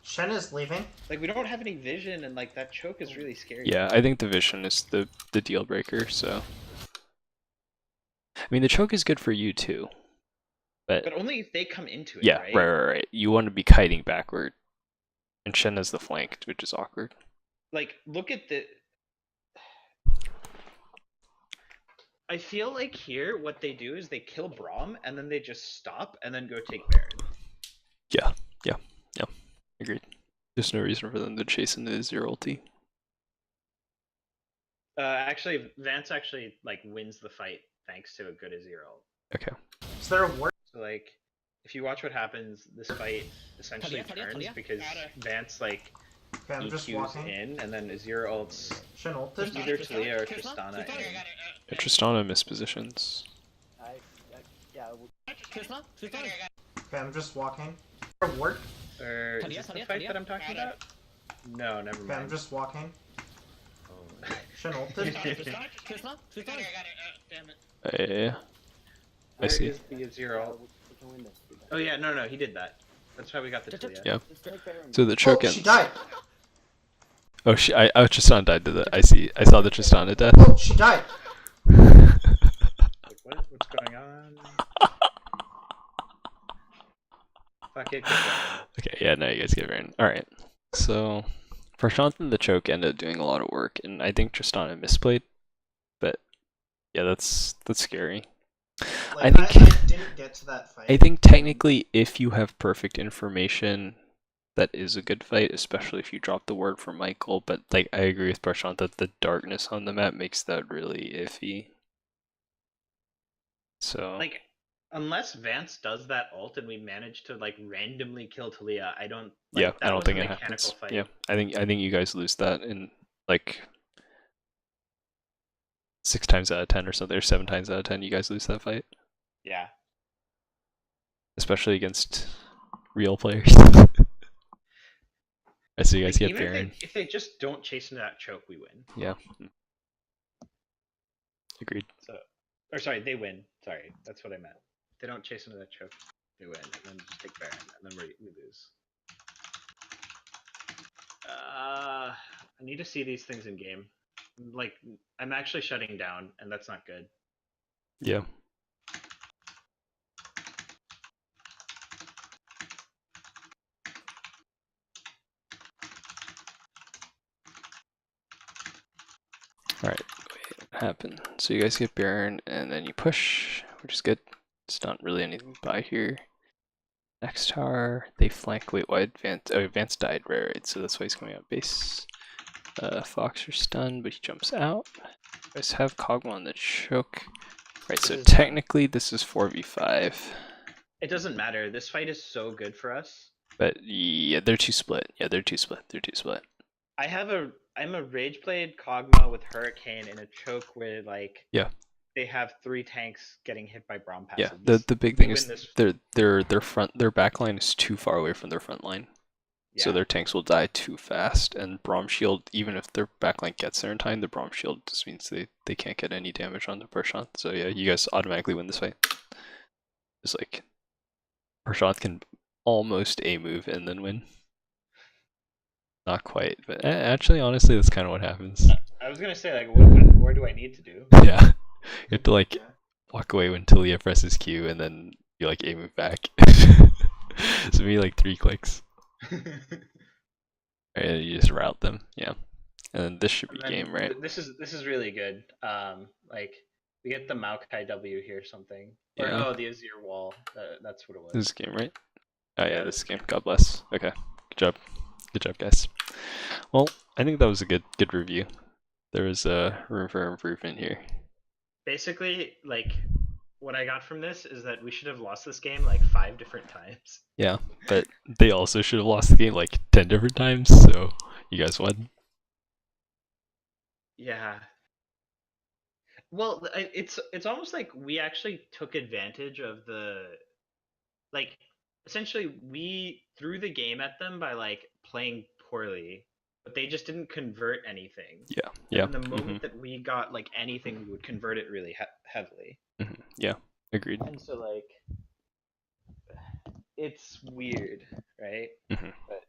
Shen is leaving. Like, we don't have any vision, and like that choke is really scary. Yeah, I think the vision is the deal breaker. So, I mean, the choke is good for you too, But only if they come into it. yeah, Right. right. You want to be kiting backward, and Shen has the flank, which is awkward. Like, look at the. I feel like here, what they do is they kill Braum, and then they just stop, and then go take Baron. Yeah, agreed. There's no reason for them to chase into his zero ulti. Actually, Vance actually like wins the fight thanks to a good Azir ult. Okay. Is there a ward? So like, if you watch what happens, this fight essentially turns because Vance like Okay, I'm just EQs walking. in, and then Azir ults Shen ulted. either Talia or Tristana in. Yeah, Tristana mispositions. Okay, I'm just walking. Is there a ward? Or is this the fight that I'm talking about? No, never Okay, I'm mind. just walking. Oh. Shen ulted. Yeah. I Where see. is the Azir ult? Oh yeah, no, he did that. That's how we got the Talia. Yeah. So the choke Oh, ends. she died. Oh, Tristana died to that. I see. I saw the Tristana death. Oh, she died. Like, what's going on? Fuck it, get going. Okay, yeah, now you guys get Baron. Alright. So, Prashant the choke ended up doing a lot of work, and I think Tristana misplayed. But, yeah, that's scary. Like, I think- I didn't get to that fight. I think technically, if you have perfect information, that is a good fight, especially if you drop the word for Michael. But, like, I agree with Prashant that the darkness on the map makes that really iffy. So, Like, unless Vance does that ult and we manage to like randomly kill Talia, I don't. Like, yeah, that I don't was think a it mechanical happens. Fight. Yeah, I think you guys lose that in like 6 times out of 10 or something, or 7 times out of 10. You guys lose that fight, Yeah. especially against real players. I see you guys Like, get even Baron. if they just don't chase into that choke, we win. Yeah, agreed. Or sorry, they win. Sorry, that's what I meant. If they don't chase into that choke, they win, and then just take Baron, and then we lose. I need to see these things in game. Like, I'm actually shutting down, and that's not good. Yeah. All right, what happened? So you guys get Baron, and then you push, which is good. It's not really anything by here. Next tower, they flank. Wait, why Advance? Oh, Advance died, right? So that's why he's coming out base. Fox are stunned, but he jumps out. You guys have Kog'Maw on the choke. Right, so technically this is 4v5. It doesn't matter. This fight is so good for us. But yeah, they're too split. Yeah, they're too split. They're too split. I'm a rage blade Kog'Maw with Hurricane in a choke where like Yeah. they have 3 tanks getting hit by Braum Yeah. passives. The big We thing win is this. their back line is too far away from their front line. So Yeah. their tanks will die too fast, and Braum Shield, even if their backline gets there in time, the Braum Shield just means they can't get any damage on the Prashant. So yeah, you guys automatically win this fight. It's like Prashant can almost A move and then win. Not quite, but actually, honestly, that's kind of what happens. I was gonna say like, where do I need to do? Yeah, you have to like Yeah. walk away when Talia presses Q, and then you like A move back. So maybe like 3 clicks. Right, you just route them, yeah. And then this should be game, right? This is really good. Like we get the Maokai W here or something. Or Yeah. oh, the Azir wall. That's what it was. This is game, right? Oh yeah, Yeah, this this is game. God bless. Okay, good job, guys. Well, I think that was a good review. There is room for improvement here. Basically, like what I got from this is that we should have lost this game like 5 different times. Yeah, but they also should have lost the game like 10 different times. So you guys won. Yeah. Well, it's almost like we actually took advantage of the like essentially we threw the game at them by like playing poorly, but they just didn't convert anything. Yeah, yeah. And the moment that we got like anything, we would convert it really heavily. Yeah, agreed. And so like it's weird, right? But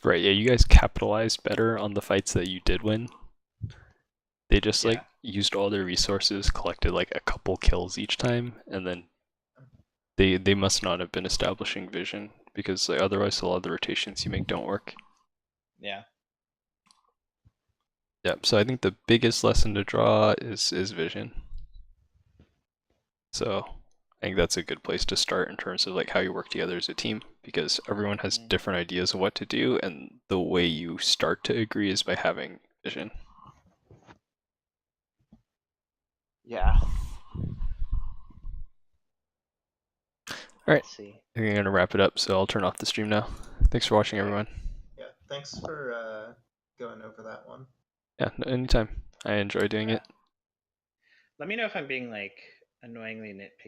right, yeah, you guys capitalized better on the fights that you did win. They just like used all their resources, collected like a couple kills each time, and then they must not have been establishing vision, because like, otherwise a lot of the rotations you make don't work. Yeah. Yeah, so I think the biggest lesson to draw is vision. So I think that's a good place to start in terms of like how you work together as a team, because everyone has different ideas of what to do, and the way you start to agree is by having vision. Yeah. Alright, Let's see. I think I'm gonna wrap it up, so I'll turn off the stream now. Thanks for watching, everyone. Yeah, thanks for going over that one. Yeah, anytime. I enjoy doing it. Let me know if I'm being like annoyingly nitpicky.